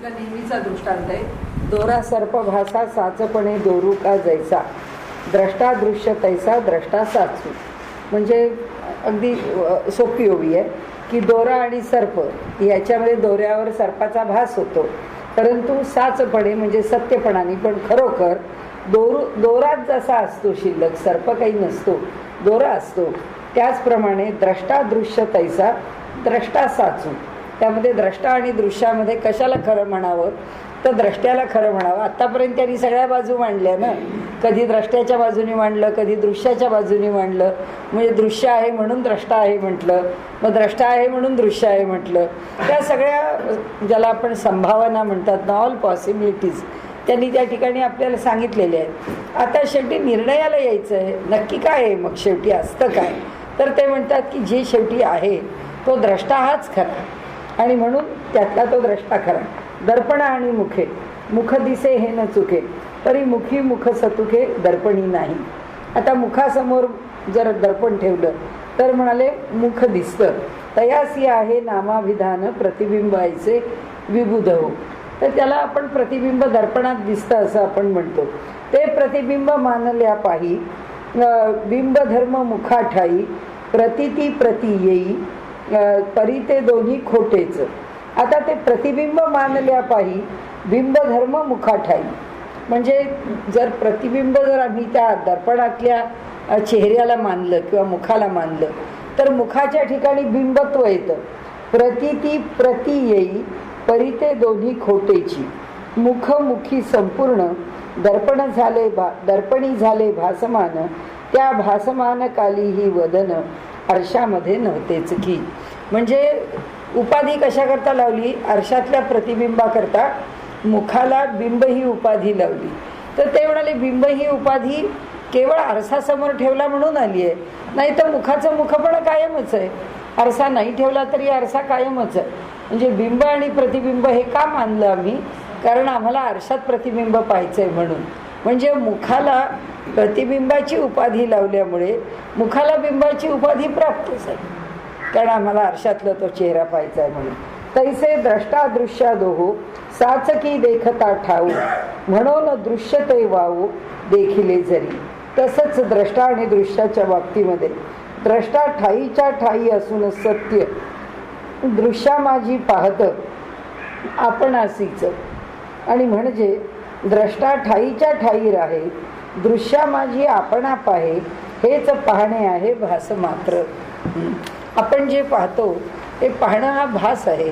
आपला नेहमीचा दृष्टांत आहे. दोरा सर्प भासा साचपणे दोरू का जैसा, द्रष्टा दृश्य तैसा द्रष्टा साचू. म्हणजे अगदी सोपी ओवी आहे की दोरा आणि सर्प याच्यामध्ये दोऱ्यावर सर्पाचा भास होतो, परंतु साचपणे म्हणजे सत्यपणाने, पण खरोखर दोराच जसा असतो शिल्लक, सर्प काही नसतो, दोरा असतो. त्याचप्रमाणे द्रष्टा दृश्य तैसा द्रष्टा साचू. त्यामध्ये द्रष्टा आणि दृश्यामध्ये कशाला खरं म्हणावं तर द्रष्ट्याला खरं म्हणावं. आत्तापर्यंत त्यांनी सगळ्या बाजू मांडल्या ना, कधी द्रष्ट्याच्या बाजूने मांडलं, कधी दृश्याच्या बाजूने मांडलं. म्हणजे दृश्य आहे म्हणून द्रष्टा आहे म्हटलं, मग द्रष्टा आहे म्हणून दृश्य आहे म्हटलं. त्या सगळ्या ज्याला आपण संभावना म्हणतात ना, ऑल पॉसिबिलिटीज त्यांनी त्या ठिकाणी आपल्याला सांगितलेले आहेत. आता शेवटी निर्णयाला यायचं आहे, नक्की काय आहे मग शेवटी असतं काय, तर ते म्हणतात की जे शेवटी आहे तो द्रष्टा हाच खरा, आणि म्हणून त्यातला तो द्रष्टा खरा. दर्पण आणि मुखे, मुख दिसे हे न चुके, तरी मुखी मुख सतुके दर्पणी नाही. आता मुखासमोर जर दर्पण ठेवलं तर म्हणाले मुख दिसतं, तयासी आहे नामाभिधान प्रतिबिंबायचे विबुध हो. तर त्याला आपण प्रतिबिंब दर्पणात दिसतं असं आपण म्हणतो. ते प्रतिबिंब मानल्या पाही, बिंबधर्म मुखाठाई, प्रतिती प्रती येई, परी ते दोन्ही खोटेच. आता ते प्रतिबिंब मानल्या पाही, बिंबधर्म मुखाठाई, म्हणजे जर प्रतिबिंब जर आम्ही त्या दर्पणातल्या चेहऱ्याला मानलं किंवा मुखाला मानलं तर मुखाच्या ठिकाणी बिंबत्व येतं. प्रतिती प्रती येई, परी ते दोन्ही खोटेची. मुख मुखी संपूर्ण, दर्पणी झाले भासमान, त्या भासमान काली ही वदन आरशामध्ये नव्हतेच की. म्हणजे उपाधी कशा करता लावली, आरशातल्या प्रतिबिंबाकरता मुखाला बिंब ही उपाधी लावली. तर ते म्हणाले बिंब ही उपाधी केवळ आरसासमोर ठेवला म्हणून आली आहे, नाही तर मुखाचं मुखपण कायमच आहे. आरसा नाही ठेवला तरी आरसा कायमच आहे. म्हणजे बिंब आणि प्रतिबिंब हे का मानलं आम्ही, कारण आम्हाला आरशात प्रतिबिंब पाहायचंय म्हणून. म्हणजे मुखाला प्रतिबिंबाची उपाधी लावल्यामुळे मुखाला बिंबाची उपाधी प्राप्तच आहे, कारण आम्हाला आरशातला तो चेहरा पाहायचा आहे म्हणून. तैसे द्रष्टा दृश्या दोहो, साचकी देखता ठाऊ, म्हणून दृश्य ते वावो देखिले जरी. तसंच द्रष्टा आणि दृश्याच्या बाबतीमध्ये द्रष्टा ठाईच्या ठाई असून सत्य, दृश्या माझी पाहत आपणासीच. आणि म्हणजे द्रष्टा ठाईच्या ठाई राहे, दृश्या माझी आपणा पाहे, हेच पाहणे आहे भास मात्र. आपण जे पाहतो ते पाहणं हा भास आहे,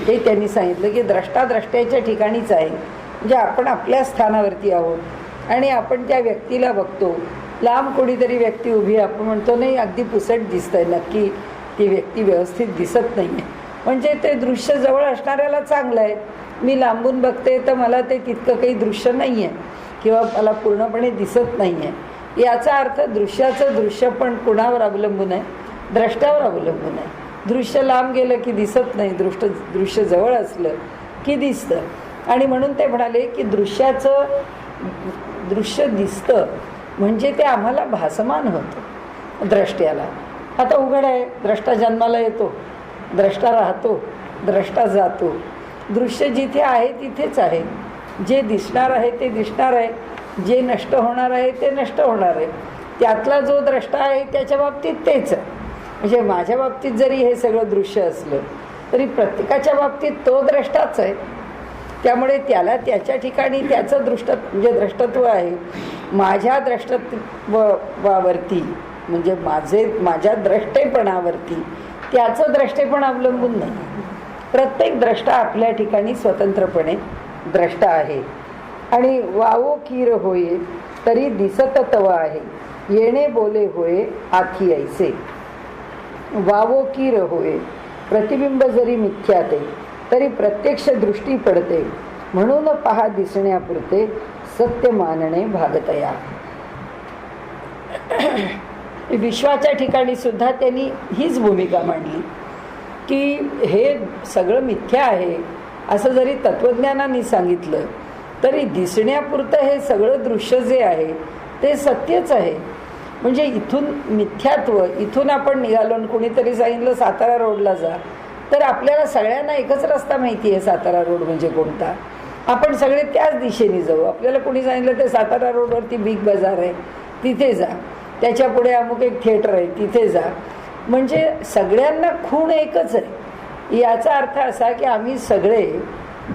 हे त्यांनी सांगितलं की द्रष्टा द्रष्ट्याच्या ठिकाणीच आहे. म्हणजे आपण आपल्या स्थानावरती आहोत आणि आपण त्या व्यक्तीला बघतो. लांब कोणीतरी व्यक्ती उभी, आपण म्हणतो नाही अगदी पुसट दिसतंय, नक्की ती व्यक्ती व्यवस्थित दिसत नाही आहे. म्हणजे ते दृश्य जवळ असणाऱ्याला चांगलं आहे, मी लांबून बघते तर मला ते तितकं काही दृश्य नाही आहे किंवा मला पूर्णपणे दिसत नाही आहे. याचा अर्थ दृश्याचं दृश्य पण कुणावर अवलंबून आहे, द्रष्ट्यावर अवलंबून आहे. दृश्य लांब गेलं की दिसत नाही, दृश्य जवळ असलं की दिसतं. आणि म्हणून ते म्हणाले की दृश्य दिसतं म्हणजे ते आम्हाला भासमान होतं द्रष्ट्याला. आता उघड आहे, द्रष्टा जन्माला येतो, द्रष्टा राहतो, द्रष्टा जातो. दृश्य जिथे आहे तिथेच आहे. जे दिसणार आहे ते दिसणार आहे, जे नष्ट होणार आहे ते नष्ट होणार आहे. त्यातला जो द्रष्टा आहे त्याच्या बाबतीत तेच आहे. म्हणजे माझ्या बाबतीत जरी हे सगळं दृश्य असलं तरी प्रत्येकाच्या बाबतीत तो द्रष्टाच आहे. त्यामुळे त्याला त्याच्या ठिकाणी त्याचं म्हणजे द्रष्टत्व आहे. माझ्या द्रष्टत्वावरती म्हणजे माझ्या द्रष्टेपणावरती त्याचं द्रष्टेपण अवलंबून नाही. प्रत्येक द्रष्टा आपल्या ठिकाणी स्वतंत्रपणे द्रष्टा आहे. आणि वावो कीर होये तरी दिसत तव आहे, येणे बोले होय आखी ऐसे. वावो कीर होय, प्रतिबिंब जरी मिथ्या ते, तरी प्रत्यक्ष दृष्टी पडते, म्हणून पहा दिसण्यापुरते सत्य मानणे भागतया. विश्वाच्या ठिकाणी सुद्धा त्यांनी हीच भूमिका मांडली की हे सगळं मिथ्या आहे असं जरी तत्वज्ञानाने सांगितलं तरी दिसण्यापुरतं हे सगळं दृश्य जे आहे ते सत्यच आहे. म्हणजे इथून मिथ्यात्व, इथून आपण निघालो, कोणीतरी सांगितलं सातारा रोडला जा, तर आपल्याला सगळ्यांना एकच रस्ता माहिती आहे, सातारा रोड म्हणजे कोणता. आपण सगळे त्याच दिशेने जाऊ. आपल्याला कोणी सांगितलं ते सातारा रोडवरती बिग बाजार आहे तिथे जा, त्याच्या पुढे अमुक एक थिएटर आहे तिथे जा. म्हणजे सगळ्यांना खूण एकच आहे. याचा अर्थ असा की आम्ही सगळे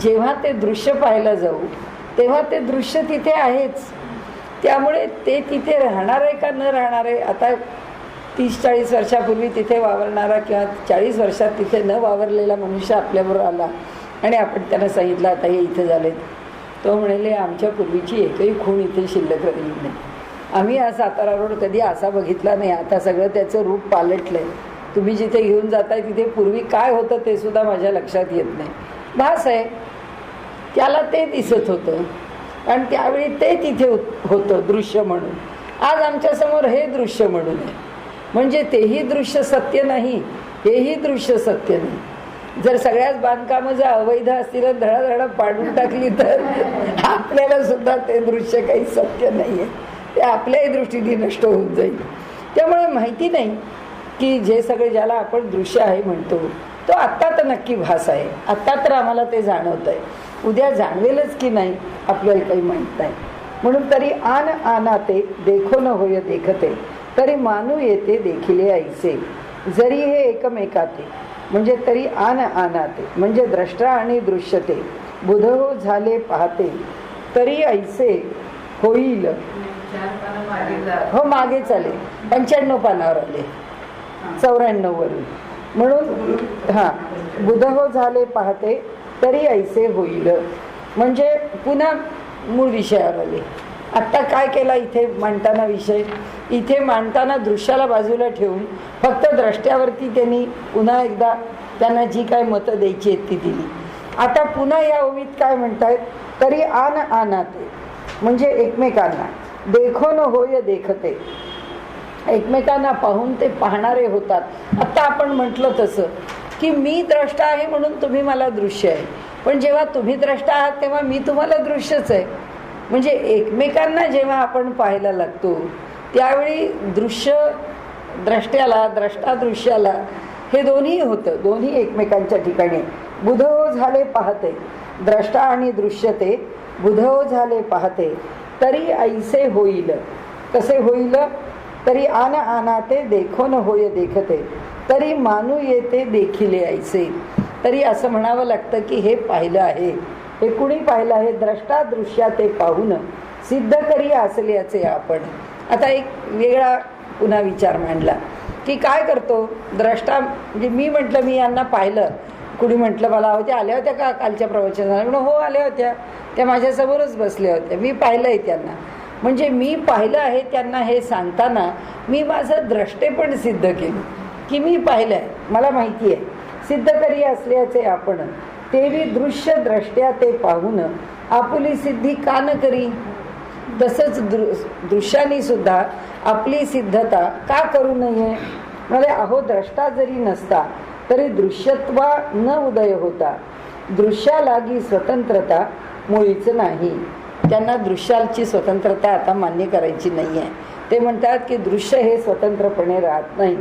जेव्हा ते दृश्य पाहायला जाऊ तेव्हा ते दृश्य तिथे आहेच. त्यामुळे ते तिथे राहणार आहे का न राहणार आहे, आता 30-40 वर्षापूर्वी तिथे वावरणारा किंवा 40 वर्षात तिथे न वावरलेला मनुष्य आपल्याबरोबर आला आणि आपण त्यांना सांगितलं आता हे इथे झालेत, तो म्हणाले आमच्या पूर्वीची एकही खूण इथे शिल्लक राहिली नाही. आम्ही हा सातारा रोड कधी असा बघितला नाही. आता सगळं त्याचं रूप पालटलं आहे. तुम्ही जिथे घेऊन जाताय तिथे पूर्वी काय होतं ते सुद्धा माझ्या लक्षात येत नाही. भास आहे, त्याला ते दिसत होतं कारण त्यावेळी ते तिथे होतं दृश्य म्हणून. आज आमच्यासमोर हे दृश्य म्हणून आहे. म्हणजे तेही दृश्य सत्य नाही, हेही दृश्य सत्य नाही. जर सगळ्याच बांधकामं जर अवैध असतील धडाधड पाडून टाकली तर आपल्याला सुद्धा ते दृश्य काही सत्य नाही आहे, ते आपल्याही दृष्टीने नष्ट होऊन जाईल. त्यामुळे माहिती नाही की जे सगळे ज्याला आपण दृश्य आहे म्हणतो तो आत्ता तर नक्की भास आहे, आत्ता तर आम्हाला ते जाणवत आहे. उद्या जाणवेलच की नाही आपल्याला काही माहीत नाही. म्हणून तरी आन आनाते देखो न होय देखते, तरी मानू येते देखिले ऐसे. जरी हे एकमेकाते म्हणजे तरी आन आनाते म्हणजे द्रष्टा आणि दृश्यते बुध हो झाले पाहते, तरी ऐसे होईल. हो मागे चाले 95 पानावर आले 94 वरून. म्हणून बुध हो झाले पाहते तरी ऐसे होईल म्हणजे पुन्हा मूळ विषयावर आले. आत्ता काय केला इथे मांडताना विषय, इथे मांडताना दृश्याला बाजूला ठेवून फक्त द्रष्ट्यावरती त्यांनी पुन्हा एकदा त्यांना जी काय मतं द्यायची आहेत ती दिली. आता पुन्हा या ओवीत काय म्हणतायत, तरी आन आनाते म्हणजे एकमेकांना, देखो न होय देखते एकमेकांना पाहून ते पाहणारे होतात. आता आपण म्हटलं तसं की मी द्रष्टा आहे म्हणून तुम्ही मला दृश्य आहे, पण जेव्हा तुम्ही द्रष्टा आहात तेव्हा मी तुम्हाला दृश्यच आहे. म्हणजे एकमेकांना जेव्हा आपण पाहायला लागतो त्यावेळी दृश्य द्रष्ट्याला, द्रष्टा दृश्याला हे दोन्ही होतं, दोन्ही एकमेकांच्या ठिकाणी. बुधो झाले पाहते, द्रष्टा आणि दृश्यते बुधो झाले पाहते, तरी ऐसे होईल. कसे होईल, तरी आन आनाते देखो न होय देखते, तरी मानू येते देखिले ऐसे. तरी असं म्हणावं लागतं की हे पाहिलं आहे. हे कुणी पाहिलं आहे, द्रष्टा दृश्या ते पाहून सिद्ध करी असल्याचे आपण. आता एक वेगळा पुन्हा विचार मांडला की काय करतो द्रष्टा, म्हणजे मी म्हटलं मी यांना पाहिलं, कुणी म्हटलं मला होत्या आल्या होत्या का कालच्या प्रवचनाला, हो आल्या होत्या, त्या माझ्यासमोरच बसल्या होत्या, मी पाहिलं आहे त्यांना. म्हणजे मी पाहिलं आहे त्यांना हे सांगताना मी माझं द्रष्टेपण सिद्ध केलं की मी पाहिलं आहे, मला माहिती आहे. सिद्ध करी असल्याचे आपण तेवी दृश्य द्रष्ट्या ते पाहून आपुली सिद्धी का न करी. तसंच दृश्याने सुद्धा आपली सिद्धता का करू नये. म्हणजे अहो द्रष्टा जरी नसता तरी दृश्यत्वा न उदय होता, दृश्यालागी स्वतंत्रता मुळीच नाही. त्यांना दृश्याची स्वतंत्रता आता मान्य करायची नाही आहे. ते म्हणतात की दृश्य हे स्वतंत्रपणे राहत नाही,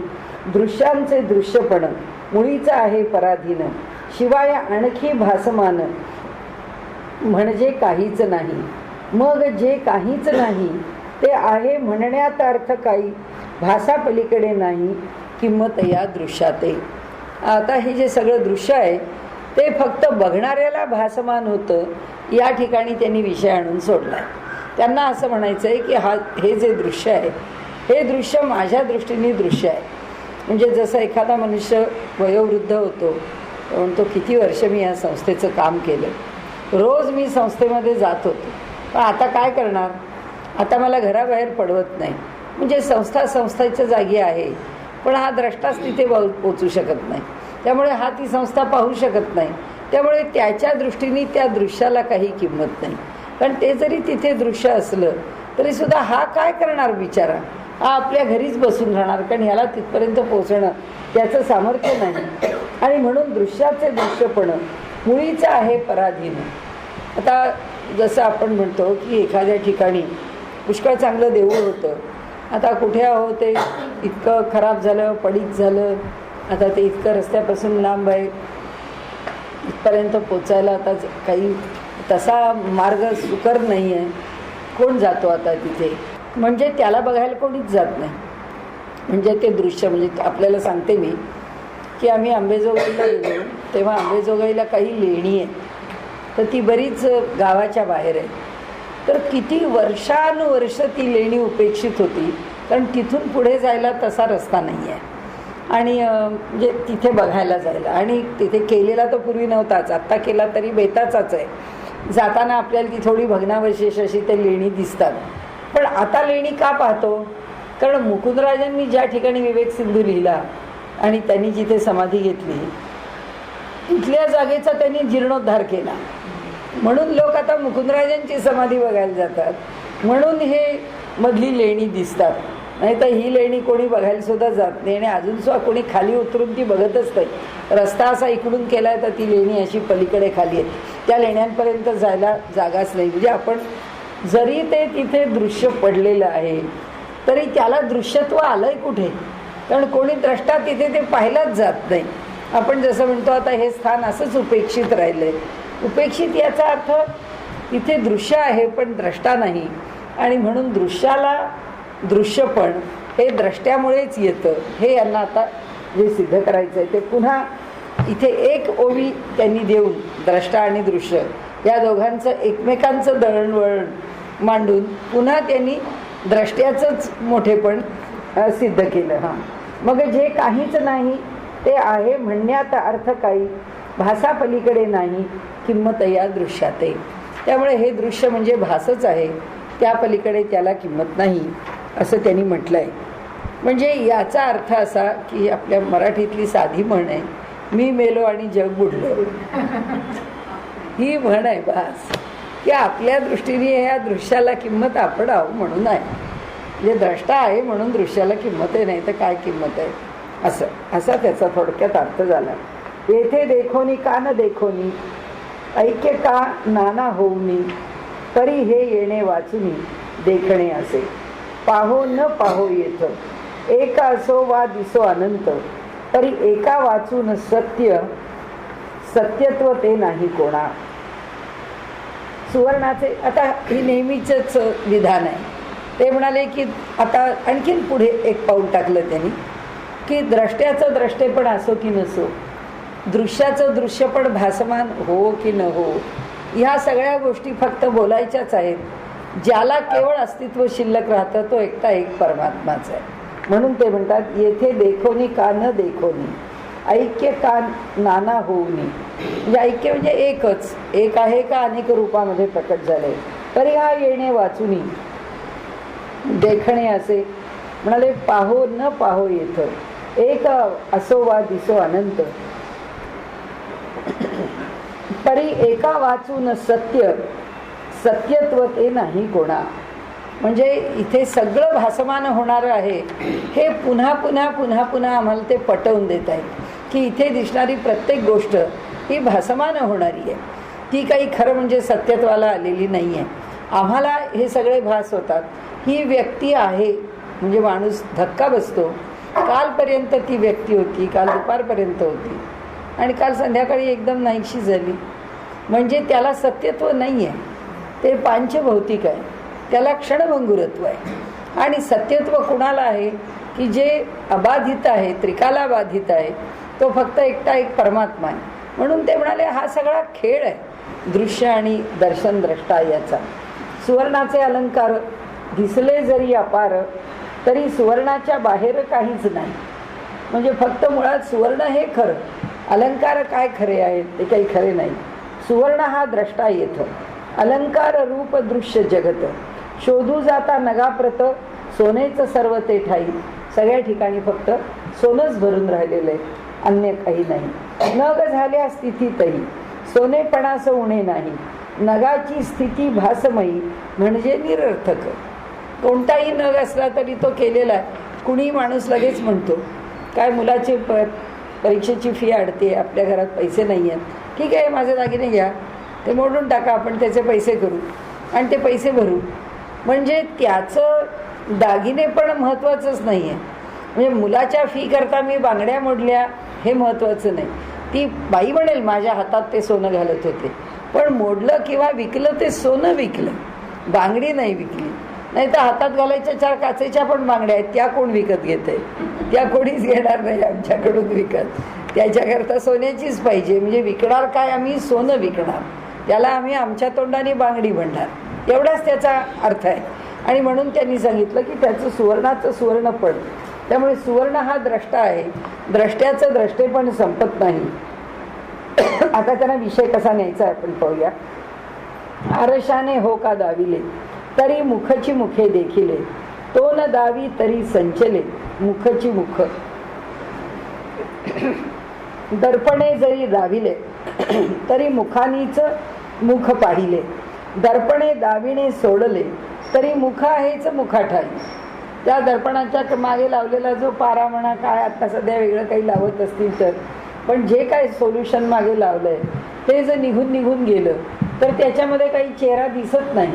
दृश्यांचे दृश्यपण मुळीच आहे पराधीन, शिवाय आणखी भासमान म्हणजे काहीच नाही. मग जे काहीच नाही ते आहे म्हणण्यात अर्थ काही, भासा पलीकडे नाही किंमत या दृश्याते. आता हे जे सगळं दृश्य आहे ते फक्त बघणाऱ्याला भासमान होतं, या ठिकाणी त्यांनी विषय आणून सोडला. त्यांना असं म्हणायचं आहे की हे जे दृश्य आहे हे दृश्य माझ्या दृष्टीने दृश्य आहे. म्हणजे जसं एखादा मनुष्य वयोवृद्ध होतो, म्हणतो किती वर्ष मी या संस्थेचं काम केलं, रोज मी संस्थेमध्ये जात होतो, पण आता काय करणार, आता मला घराबाहेर पडवत नाही. म्हणजे संस्थेच्या जागी आहे, पण हा द्रष्टाच तिथे पोचू शकत नाही, त्यामुळे हा ती संस्था पाहू शकत नाही. त्यामुळे त्याच्या दृष्टीने त्या दृश्याला काही किंमत नाही. कारण ते जरी तिथे दृश्य असलं तरी सुद्धा हा काय करणार बिचारा, हा आपल्या घरीच बसून राहणार, कारण ह्याला तिथपर्यंत पोहोचणं त्याचं सामर्थ्य नाही. आणि म्हणून दृश्याचे दृश्यपण मुळीचं आहे पराधीन. आता जसं आपण म्हणतो की एखाद्या ठिकाणी पुष्कळ चांगलं देऊळ होतं, आता कुठे आहो ते इतकं खराब झालं, पडीत झालं, आता ते इतकं रस्त्यापासून लांब आहे, इथपर्यंत पोचायला आता काही तसा मार्ग सुकर नाही आहे. कोण जातो आता तिथे? म्हणजे त्याला बघायला कोणीच जात नाही. म्हणजे ते दृश्य म्हणजे आपल्याला सांगते मी की आम्ही अंबेजोगाईला गेलो तेव्हा अंबेजोगाईला काही लेणी आहे, तर ती बरीच गावाच्या बाहेर आहे. तर किती वर्षानुवर्ष ती लेणी उपेक्षित होती, कारण तिथून पुढे जायला तसा रस्ता नाही आहे. आणि म्हणजे तिथे बघायला जायला, आणि तिथे केलेला तर पूर्वी नव्हताच, आत्ता केला तरी बेताचाच आहे. जाताना आपल्याला ती थोडी भग्नावशेष अशी ते लेणी दिसतात. पण आता लेणी का पाहतो? कारण मुकुंदराजांनी ज्या ठिकाणी विवेक सिंधू लिहिला आणि त्यांनी जिथे समाधी घेतली तिथल्या जागेचा त्यांनी जीर्णोद्धार केला, म्हणून लोक आता मुकुंदराजांची समाधी बघायला जातात, म्हणून हे मधली लेणी दिसतात. नाही तर ही लेणी कोणी बघायला सुद्धा जात नाही, आणि अजून सुद्धा कोणी खाली उतरून ती बघतच नाही. रस्ता असा इकडून केलाय तर ती लेणी अशी पलीकडे खाली आहे, त्या लेण्यांपर्यंत जायला जागाच नाही. म्हणजे आपण जरी ते तिथे दृश्य पडलेलं आहे तरी त्याला दृश्यत्व आलंय कुठे? कारण कोणी द्रष्टा तिथे ते पाहिलाच जात नाही. आपण जसं म्हणतो आता हे स्थान असंच उपेक्षित राहिलंय. उपेक्षित याचा अर्थ तिथे दृश्य आहे पण द्रष्टा नाही, आणि म्हणून दृश्याला दृश्यपण हे द्रष्ट्यामुळेच येतं. हे यांना आता जे सिद्ध करायचं आहे ते पुन्हा इथे एक ओवी त्यांनी देऊन द्रष्टा आणि दृश्य या दोघांचं एकमेकांचं दळणवळण मांडून पुन्हा त्यांनी द्रष्ट्याचंच मोठेपण सिद्ध केलं. हां, मग जे काहीच नाही ते आहे म्हणण्यात अर्थ काही, भासा पलीकडे नाही किंमत या दृश्यात. त्यामुळे हे दृश्य म्हणजे भासच आहे, त्या पलीकडे त्याला किंमत नाही असं त्यांनी म्हटलं आहे. म्हणजे याचा अर्थ असा की आपल्या मराठीतली साधी म्हण आहे, मी मेलो आणि जग बुडलं. ही म्हण आहे भास, की आपल्या दृष्टीने या दृश्याला किंमत आपण आहो म्हणून आहे. म्हणजे द्रष्टा आहे म्हणून दृश्याला किंमत आहे, नाही तर काय किंमत आहे असं असा त्याचा थोडक्यात अर्थ झाला. येथे देखोनी का न देखोनी, ऐक्य का नाना होऊनी, तरी हे येणे वाचुनी देखणे असे. पाहो न पाहो येथ, एक असो वा दिसो अनंत, तरी एका वाचून सत्य सत्यत्व ते नाही कोणा. सुवर्णाचे आता ही नेहमीचंच विधान आहे. ते म्हणाले की आता आणखीन पुढे एक पाऊल टाकलं त्यांनी, की द्रष्ट्याचं द्रष्टेपण असो की नसो, दृश्याचं दृश्यपण भासमान हो की न हो, ह्या सगळ्या गोष्टी फक्त बोलायच्याच आहेत. ज्याला केवळ अस्तित्व शिल्लक राहतं तो एकटा एक परमात्माच आहे. म्हणून ते म्हणतात येथे देखोनी का न देखोनी, ऐक्य का नाना होऊनी. म्हणजे ऐक्य म्हणजे एकच, एक आहे का अनेक रूपामध्ये प्रकट झाले, तरी हा येणे वाचुनी देखणे असे. म्हणाले पाहो न पाहो येथ, एक असो वा दिसो अनंत, तरी एका वाचून सत्य सत्यत्व ते नाही कोणा. म्हणजे इथे सगळं भासमान होणारं आहे हे पुन्हा पुन्हा पुन्हा पुन्हा आम्हाला ते पटवून देत आहेत, की इथे दिसणारी प्रत्येक गोष्ट ही भासमान होणारी आहे, ती काही खरं म्हणजे सत्यत्वाला आलेली नाही आहे. आम्हाला हे सगळे भास होतात. ही व्यक्ती आहे म्हणजे माणूस धक्का बसतो, कालपर्यंत ती व्यक्ती होती, काल दुपारपर्यंत होती आणि काल संध्याकाळी एकदम नाहीशी झाली. म्हणजे त्याला सत्यत्व नाही आहे, ते पांचभौतिक आहे, त्याला क्षणभंगुरत्व आहे. आणि सत्यत्व कुणाला आहे? की जे अबाधित आहे, त्रिकाला बाधित आहे, तो फक्त एकटा एक परमात्मा आहे. म्हणून ते म्हणाले हा सगळा खेळ आहे दृश्य आणि दर्शन द्रष्टा याचा. सुवर्णाचे अलंकार दिसले जरी अपार, तरी सुवर्णाच्या बाहेर काहीच नाही. म्हणजे फक्त मुळात सुवर्ण हे खरं, अलंकार काय खरे आहेत ते काही खरे नाही. सुवर्ण हा द्रष्टा येथ, अलंकार रूप दृश्य जगत, शोधू जाता नगाप्रत, सोनेचं सर्व ते ठाई. सगळ्या ठिकाणी फक्त सोनंच भरून राहिलेलं आहे, अन्य काही नाही. नग झाल्या स्थितीतही सोनेपणास उणे नाही, नगाची स्थिती भासमयी म्हणजे निरर्थक. कोणताही नग असला तरी तो केलेला आहे. कुणी माणूस लगेच म्हणतो काय मुलाची परीक्षेची फी अडते, आपल्या घरात पैसे नाही आहेत, ठीक आहे माझे दागिने घ्या, ते मोडून टाका, आपण त्याचे पैसे करू आणि ते पैसे भरू. म्हणजे त्याचं दागिने पण महत्त्वाचंच नाही आहे, म्हणजे मुलाच्या फी करता मी बांगड्या मोडल्या हे महत्त्वाचं नाही. ती बाई म्हणेल माझ्या हातात ते सोनं घालत होते, पण मोडलं किंवा विकलं ते सोनं विकलं, बांगडी नाही विकली. नाही तर हातात घालायच्या 4 काचेच्या पण बांगड्या आहेत, त्या कोण विकत घेते? त्या कोणीच घेणार नाही आमच्याकडून विकत. त्याच्याकरता सोन्याचीच पाहिजे. म्हणजे विकणार काय? आम्ही सोनं विकणार, त्याला आम्ही आमच्या तोंडाने बांगडी म्हणणार, एवढाच त्याचा अर्थ आहे. आणि म्हणून त्यांनी सांगितलं की त्याचं सुवर्णाचं सुवर्णपण. त्यामुळे सुवर्ण हा द्रष्टा आहे, द्रष्ट्याचं द्रष्टेपण संपत नाही. आता त्यांना विषय कसा न्यायचा आपण पाहूया. आरशाने हो का दाविले तरी मुखची मुखे देखिले, तो न दावी तरी संचले मुखची मुख. दर्पणे जरी दाविले तरी मुखानीच मुख पाहिले, दर्पणे दाविणे सोडले तरी मुख आहेच मुखाठाई. त्या दर्पणाच्या मागे लावलेला जो पारा म्हणा काय, आता सध्या वेगळं काही लावत असतील तर, पण जे काय सोल्युशन मागे लावलंय ते जर निघून गेलं तर त्याच्यामध्ये काही चेहरा दिसत नाही.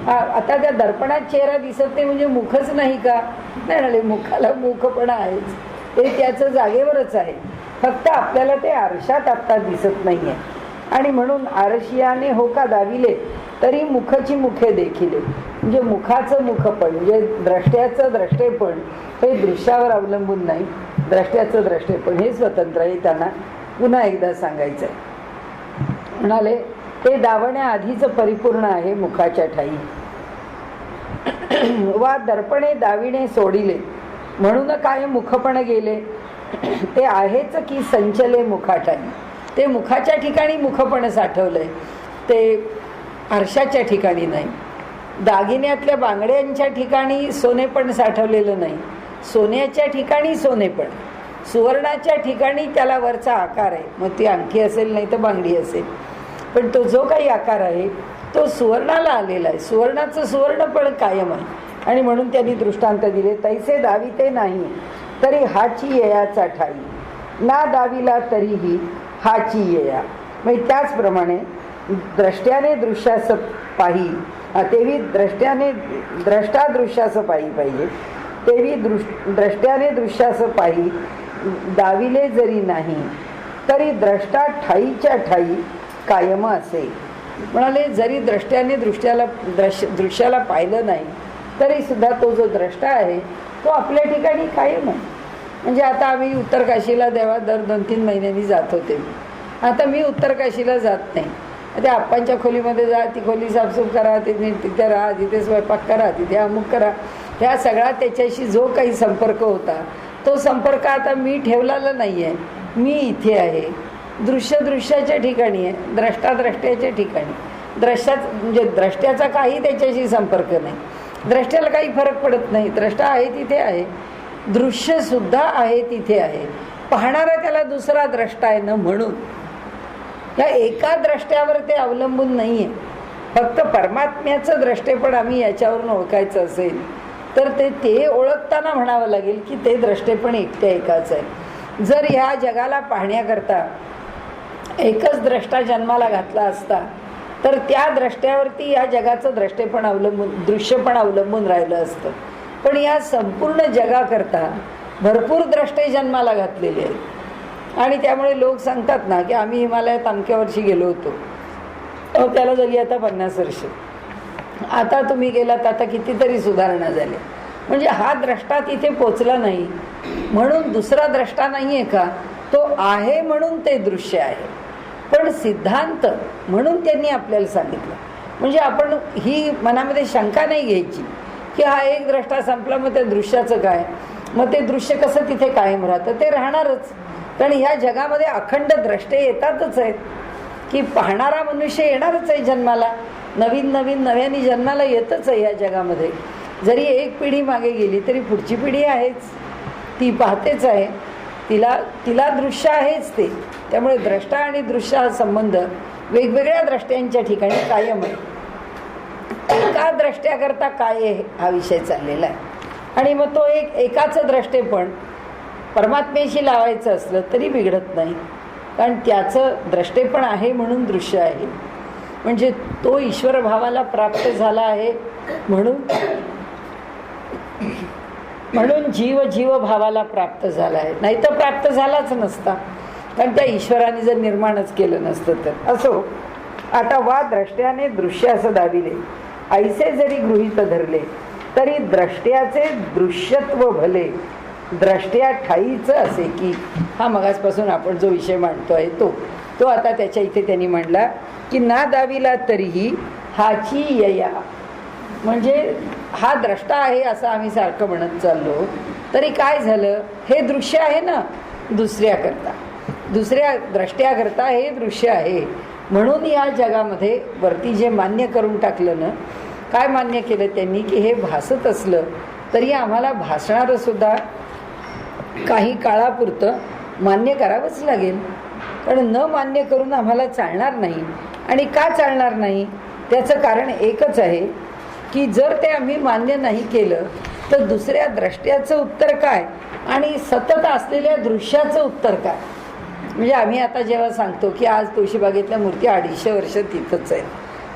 आता त्या दर्पणात चेहरा दिसत नाही म्हणजे मुखच नाही का? नाही, मुखाला मुखपणा आहेच, ते त्याचं जागेवरच आहे, फक्त आपल्याला ते आरशात आत्ता दिसत नाहीये. आणि म्हणून आरशियाने हो का दाविले तरी मुखची मुखे देखिले. म्हणजे मुखाचं मुखपण म्हणजे द्रष्ट्याचं द्रष्टेपण हे दृश्यावर अवलंबून नाही, द्रष्ट्याचं द्रष्टेपण हे स्वतंत्र आहे. त्यांना पुन्हा एकदा सांगायचं आहे. म्हणाले ते दावण्याआधीच परिपूर्ण आहे मुखाच्या ठाई, वा दर्पणे दाविणे सोडिले म्हणून काय मुखपण गेले, ते आहेच की संचले मुखाठाई. ते मुखाच्या ठिकाणी मुखपण साठवलंय, ते आरशाच्या ठिकाणी नाही. दागिन्यातल्या बांगड्यांच्या ठिकाणी सोनेपण साठवलेलं नाही, सोन्याच्या ठिकाणी सोनेपण, सुवर्णाच्या ठिकाणी त्याला वरचा आकार आहे. मग ती अंगठी असेल नाही तर बांगडी असेल, पण तो जो काही आकार आहे तो सुवर्णाला आलेला आहे. सुवर्णाचं सुवर्णपण कायम आहे. आणि म्हणून त्यांनी दृष्टांत दिले. तैसे दाविते नाही तरी हाची येयाचा ठाई, ना दाविला तरीही हाची येया. म्हणजे त्याचप्रमाणे द्रष्ट्याने दृश्यास पाही, तेवी द्रष्ट्याने द्रष्टा दृश्यास पाही पाहिजे, तेवी द्रष्ट्याने दृश्यास पाही दाविले जरी नाही तरी द्रष्टा ठाईच्या ठाई कायम असे. म्हणाले जरी द्रष्ट्याने दृश्याला पाहिलं नाही तरी सुद्धा तो जो द्रष्टा आहे तो आपल्या ठिकाणी कायम आहे. म्हणजे आता आम्ही उत्तरकाशीला देवा दर 2-3 महिन्यांनी जात होते. आता मी उत्तरकाशीला जात नाही. त्या आप्पांच्या खोलीमध्ये जा, ती खोली साफसूफ करा, तिथे राहा, तिथे स्वयंपाक करा, तिथे अमुक करा, ह्या सगळा त्याच्याशी जो काही संपर्क होता तो संपर्क आता मी ठेवलेला नाही आहे. मी इथे आहे, दृश्याच्या ठिकाणी आहे, द्रष्ट्याच्या ठिकाणी. म्हणजे द्रष्ट्याचा काही त्याच्याशी संपर्क नाही, द्रष्ट्याला काही फरक पडत नाही. द्रष्टा आहे तिथे आहे, दृश्य सुद्धा आहे तिथे आहे, पाहणारा त्याला दुसरा द्रष्टा आहे ना. म्हणून या एका द्रष्ट्यावर ते अवलंबून नाहीये. फक्त परमात्म्याचं द्रष्टेपण आम्ही याच्यावरून ओळखायचं असेल तर ते ओळखताना म्हणावं लागेल की ते द्रष्टेपण एकट्या एकाच आहे. जर ह्या जगाला पाहण्याकरता एकच द्रष्टा जन्माला घातला असता तर त्या द्रष्ट्यावरती या जगाचं द्रष्टेपण अवलंबून, दृश्यपण अवलंबून राहिलं असतं. पण या संपूर्ण जगाकरता भरपूर द्रष्टे जन्माला घातलेले आहेत. आणि त्यामुळे लोक सांगतात ना की आम्ही हिमालयात अमक्या वर्षी गेलो होतो, त्याला झाली आता 50 वर्ष, आता तुम्ही गेलात आता कितीतरी सुधारणा झाल्या. म्हणजे हा द्रष्टा तिथे पोचला नाही म्हणून दुसरा द्रष्टा नाही आहे का? तो आहे म्हणून ते दृश्य आहे. पण सिद्धांत म्हणून त्यांनी आपल्याला सांगितलं. म्हणजे आपण ही मनामध्ये शंका नाही घ्यायची की हा एक द्रष्टा संपला मग त्या दृश्याचं काय, मग ते दृश्य कसं तिथे कायम राहतं? ते राहणारच. कारण ह्या जगामध्ये अखंड द्रष्टे येतातच आहेत की पाहणारा मनुष्य येणारच आहे जन्माला, नव्याने जन्माला येतच आहे. या जगामध्ये जरी एक पिढी मागे गेली तरी पुढची पिढी आहेच, ती पाहतेच आहे, तिला दृश्य आहेच ते. त्यामुळे द्रष्टा आणि दृश्य हा संबंध वेगवेगळ्या द्रष्ट्यांच्या ठिकाणी कायम आहे. एका द्रष्ट्याकरता काय आहे हा विषय चाललेला आहे. आणि मग तो एकाचं द्रष्टेपण परमात्म्याशी लावायचं असलं तरी बिघडत नाही, कारण त्याचं द्रष्टेपण आहे म्हणून दृश्य आहे. म्हणजे तो ईश्वर भावाला प्राप्त झाला आहे म्हणून म्हणून जीव जीव भावाला प्राप्त झाला आहे, नाही तर प्राप्त झालाच नसता, कारण त्या ईश्वराने जर निर्माणच केलं नसतं तर. असो, आता वा द्रष्ट्याने दृश्य असं दाविले, ऐसे जरी गृहीत धरले तरी द्रष्ट्याचे दृश्यत्व भले, द्रष्ट्या ठाईच असे की. हा मगासपासून आपण जो विषय मांडतोय तो आता त्याच्या इथे त्यांनी मांडला की ना दाविला तरीही हाची यया, म्हणजे हा द्रष्टा आहे असं आम्ही सारखं म्हणत चाललो तरी काय झालं, हे दृश्य आहे ना दुसऱ्या द्रष्ट्याकरता हे दृश्य आहे. म्हणून या जगामध्ये वरती जे मान्य करून टाकलं ना, काय मान्य केलं त्यांनी की हे भासत असलं तरी आम्हाला भासणारं सुद्धा काही काळापुरतं मान्य करावंच लागेल, कारण न मान्य करून आम्हाला चालणार नाही. आणि का चालणार नाही त्याचं कारण एकच आहे की जर ते आम्ही मान्य नाही केलं तर दुसऱ्या द्रष्ट्याचं उत्तर काय आणि सतत असलेल्या दृश्याचं उत्तर काय. म्हणजे आम्ही आता जेव्हा सांगतो की आज तुळशीबागेतल्या मूर्ती 250 वर्ष तिथंच आहेत,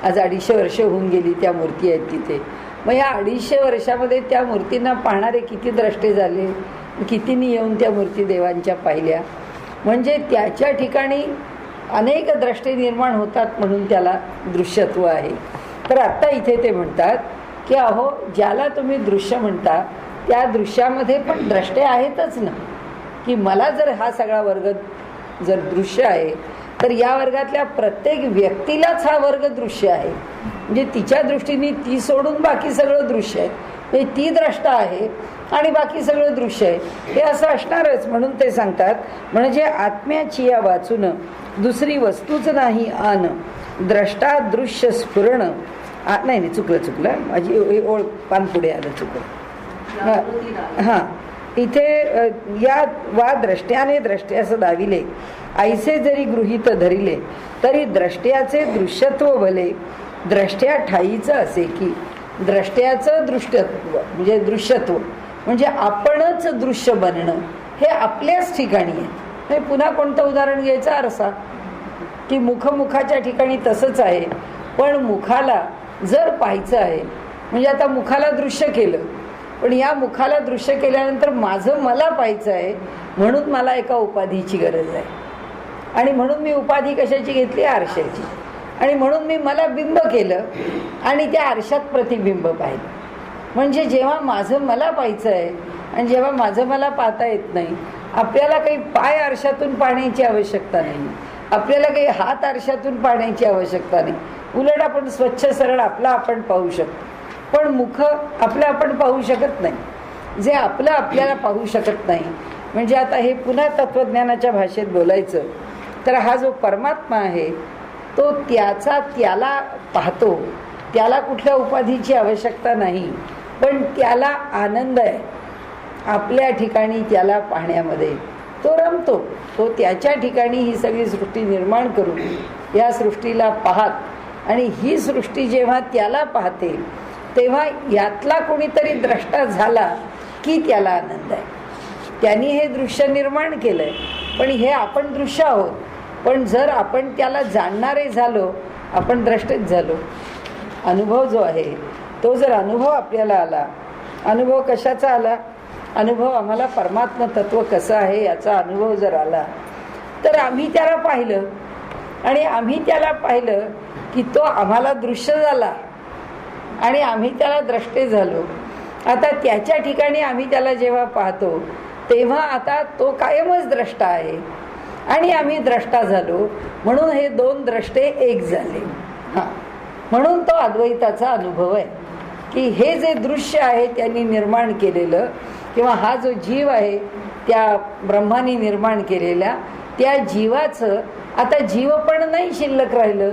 आज 250 वर्ष होऊन गेली त्या मूर्ती आहेत तिथे, मग या 250 वर्षामध्ये त्या मूर्तींना पाहणारे किती द्रष्टे झाले, कितीनी येऊन त्या मूर्ती देवांच्या पाहिल्या, म्हणजे त्याच्या ठिकाणी अनेक द्रष्टे निर्माण होतात, म्हणून त्याला दृश्यत्व आहे. तर आत्ता इथे ते म्हणतात की अहो ज्याला तुम्ही दृश्य म्हणता त्या दृश्यामध्ये पण द्रष्टे आहेतच ना, की मला जर हा सगळा वर्ग जर दृश्य आहे तर या वर्गातल्या प्रत्येक व्यक्तीलाच हा वर्ग दृश्य आहे, म्हणजे तिच्या दृष्टीने ती सोडून बाकी सगळं दृश्य आहे, म्हणजे ती द्रष्टा आहे आणि बाकी सगळं दृश्य आहे, हे असं असणारच. म्हणून ते सांगतात म्हणजे आत्म्याची या वाचून दुसरी वस्तूच नाही आन, द्रष्टा दृश्य स्फुरण. नाही चुकलं माझी ओळ पान पुढे आलं, चुकलं. हां, इथे या वा द्रष्ट्याने द्रष्ट्या असं दाविले, ऐसे जरी गृहीत धरिले तरी द्रष्ट्याचे दृश्यत्व भले, द्रष्ट्या ठाईचं असे की. द्रष्ट्याचं दृष्टत्व म्हणजे दृश्यत्व म्हणजे आपणच दृश्य बनणं हे आपल्याच ठिकाणी आहे. पुन्हा कोणतं उदाहरण घ्यायचं, आरसा, की मुखाच्या ठिकाणी तसंच आहे, पण मुखाला जर पाहायचं आहे म्हणजे आता मुखाला दृश्य केलं, पण या मुखाला दृश्य केल्यानंतर माझं मला पाहायचं आहे, म्हणून मला एका उपाधीची गरज आहे. आणि म्हणून मी उपाधी कशाची घेतली, आरशाची. आणि म्हणून मी मला बिंब केलं आणि त्या आरशात प्रतिबिंब पाहिलं. म्हणजे जेव्हा माझं मला पाहायचं आहे आणि जेव्हा माझं मला पाहता येत नाही, आपल्याला काही पाय आरशातून पाहण्याची आवश्यकता नाही, आपल्याला काही हात आरशातून पाहण्याची आवश्यकता नाही, उलट आपण स्वच्छ सरळ आपला आपण पाहू शकतो. पण मुख आपलं आपण पाहू शकत नाही. जे आपलं आपल्याला पाहू शकत नाही म्हणजे आता हे पुन्हा तत्वज्ञानाच्या भाषेत बोलायचं तर हा जो परमात्मा आहे तो त्याला पाहतो, त्याला कुठल्या उपाधीची आवश्यकता नाही, पण त्याला आनंद आहे आपल्या ठिकाणी त्याला पाहण्यामध्ये. तो रमतो, तो त्याच्या ठिकाणी ही सगळी सृष्टी निर्माण करून या सृष्टीला पाहत, आणि ही सृष्टी जेव्हा त्याला पाहते तेव्हा यातला कोणीतरी द्रष्टा झाला की त्याला आनंद आहे. त्यांनी हे दृश्य निर्माण केलंय, पण हे आपण दृश्य आहोत. पण जर आपण त्याला जाणणारे झालो, आपण द्रष्टेच झालो. अनुभव जो आहे तो जर अनुभव आपल्याला आला, अनुभव कशाचा आला, अनुभव आम्हाला परमात्मा तत्व कसं आहे याचा अनुभव जर आला तर आम्ही त्याला पाहिलं, आणि आम्ही त्याला पाहिलं की तो आम्हाला दृश्य झाला आणि आम्ही त्याला द्रष्टे झालो. आता त्याच्या ठिकाणी आम्ही त्याला जेव्हा पाहतो तेव्हा आता तो कायमच द्रष्टा आहे आणि आम्ही द्रष्टा झालो, म्हणून हे दोन द्रष्टे एक झाले. हां, म्हणून तो अद्वैताचा अनुभव आहे की हे जे दृश्य आहे त्यांनी निर्माण केलेलं, किंवा हा जो जीव आहे त्या ब्रह्माने निर्माण केलेल्या त्या जीवाचं आता जीव पण नाही शिल्लक राहिलं.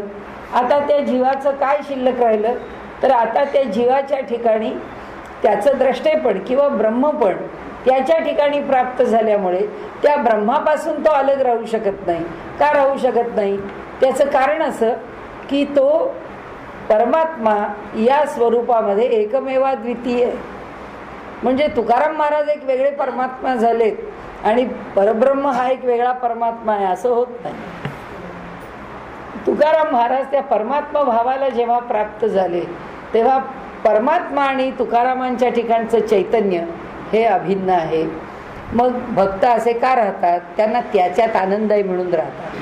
आता त्या जीवाचं काय शिल्लक राहिलं तर आता त्या जीवाच्या ठिकाणी त्याचं द्रष्टेपण किंवा ब्रह्मपण त्याच्या ठिकाणी प्राप्त झाल्यामुळे त्या ब्रह्मापासून तो अलग राहू शकत नाही. का राहू शकत नाही, त्याचं कारण असं की तो परमात्मा या स्वरूपामध्ये एकमेवा द्वितीय. म्हणजे तुकाराम महाराज एक वेगळे परमात्मा झालेत आणि परब्रह्म हा एक वेगळा परमात्मा आहे असं होत नाही. तुकाराम महाराज त्या परमात्मा भावाला जेव्हा प्राप्त झाले तेव्हा परमात्मा आणि तुकारामांच्या ठिकाणचं चैतन्य हे अभिन्न आहे. मग भक्त असे का राहतात? त्यांना त्याच्यात आनंद आहे म्हणून राहतात.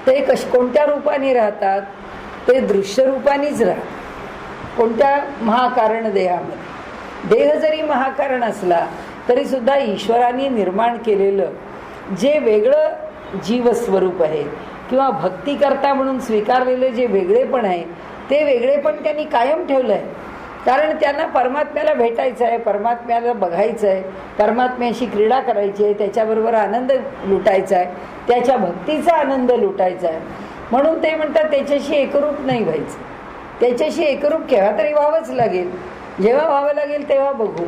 ते कोणत्या रूपाने राहतात? ते दृश्य रूपानेच राहतात. कोणत्या? महाकारण देहामध्ये. देह जरी महाकारण असला तरी सुद्धा ईश्वराने निर्माण केलेलं जे वेगळं जीवस्वरूप आहे किंवा भक्तिकर्ता म्हणून स्वीकारलेलं जे वेगळेपण आहे ते वेगळेपण त्यांनी कायम ठेवलं आहे. कारण त्यांना परमात्म्याला भेटायचं आहे, परमात्म्याला बघायचं आहे, परमात्म्याशी क्रीडा करायची आहे, त्याच्याबरोबर आनंद लुटायचा आहे, त्याच्या भक्तीचा आनंद लुटायचा आहे. म्हणून ते म्हणतात त्याच्याशी एकरूप नाही व्हायचं. त्याच्याशी एकरूप केव्हा तरी व्हावंच लागेल. जेव्हा व्हावं लागेल तेव्हा बघू.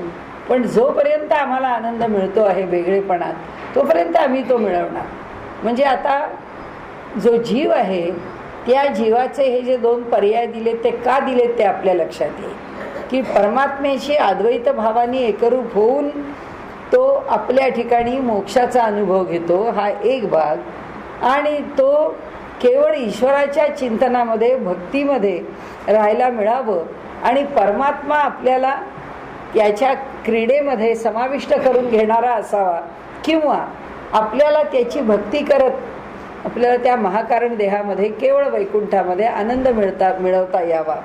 पण जोपर्यंत आम्हाला आनंद मिळतो आहे वेगळेपणात तोपर्यंत आम्ही तो मिळवणार. म्हणजे आता जो जीव आहे त्या जीवाचे हे जे दोन पर्याय दिले ते का दिलेत ते आपल्या लक्षात येईल की परमात्म्याशी अद्वैत भावाने एकरूप होऊन तो आपल्या ठिकाणी मोक्षाचा अनुभव घेतो, हा एक भाग. आणि तो केवळ ईश्वराच्या चिंतनामध्ये भक्तीमध्ये राहायला मिळावं आणि परमात्मा आपल्याला याच्या क्रीडेमध्ये समाविष्ट करून घेणारा असावा किंवा आपल्याला त्याची भक्ती करत आपल्याला त्या महाकारण देहामध्ये केवळ वैकुंठामध्ये आनंद मिळवता यावा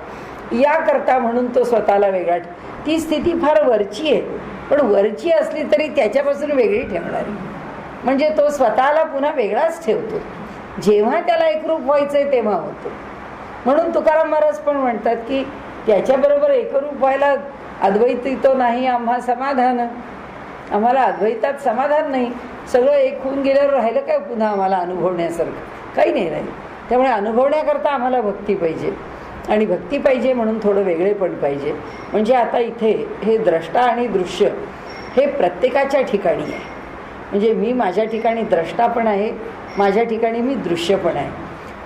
याकरता म्हणून तो स्वतःला वेगळा. ती स्थिती फार वरची आहे, पण वरची असली तरी त्याच्यापासून वेगळी ठेवणारी. म्हणजे तो स्वतःला पुन्हा वेगळाच ठेवतो. जेव्हा त्याला एकरूप व्हायचंय तेव्हा होतो. म्हणून तुकाराम महाराज पण म्हणतात की त्याच्याबरोबर एकरूप व्हायला अद्वैती तो नाही आम्हा समाधान. आम्हाला अद्वैतात समाधान नाही. सगळं एक होऊन गेल्यावर राहिलं काय पुन्हा आम्हाला अनुभवण्यासारखं? काही नाही राहील. त्यामुळे अनुभवण्याकरता आम्हाला भक्ती पाहिजे आणि भक्ती पाहिजे म्हणून थोडं वेगळेपण पाहिजे. म्हणजे आता इथे हे द्रष्टा आणि दृश्य हे प्रत्येकाच्या ठिकाणी आहे. म्हणजे मी माझ्या ठिकाणी द्रष्टा पण आहे, माझ्या ठिकाणी मी दृश्य पण आहे.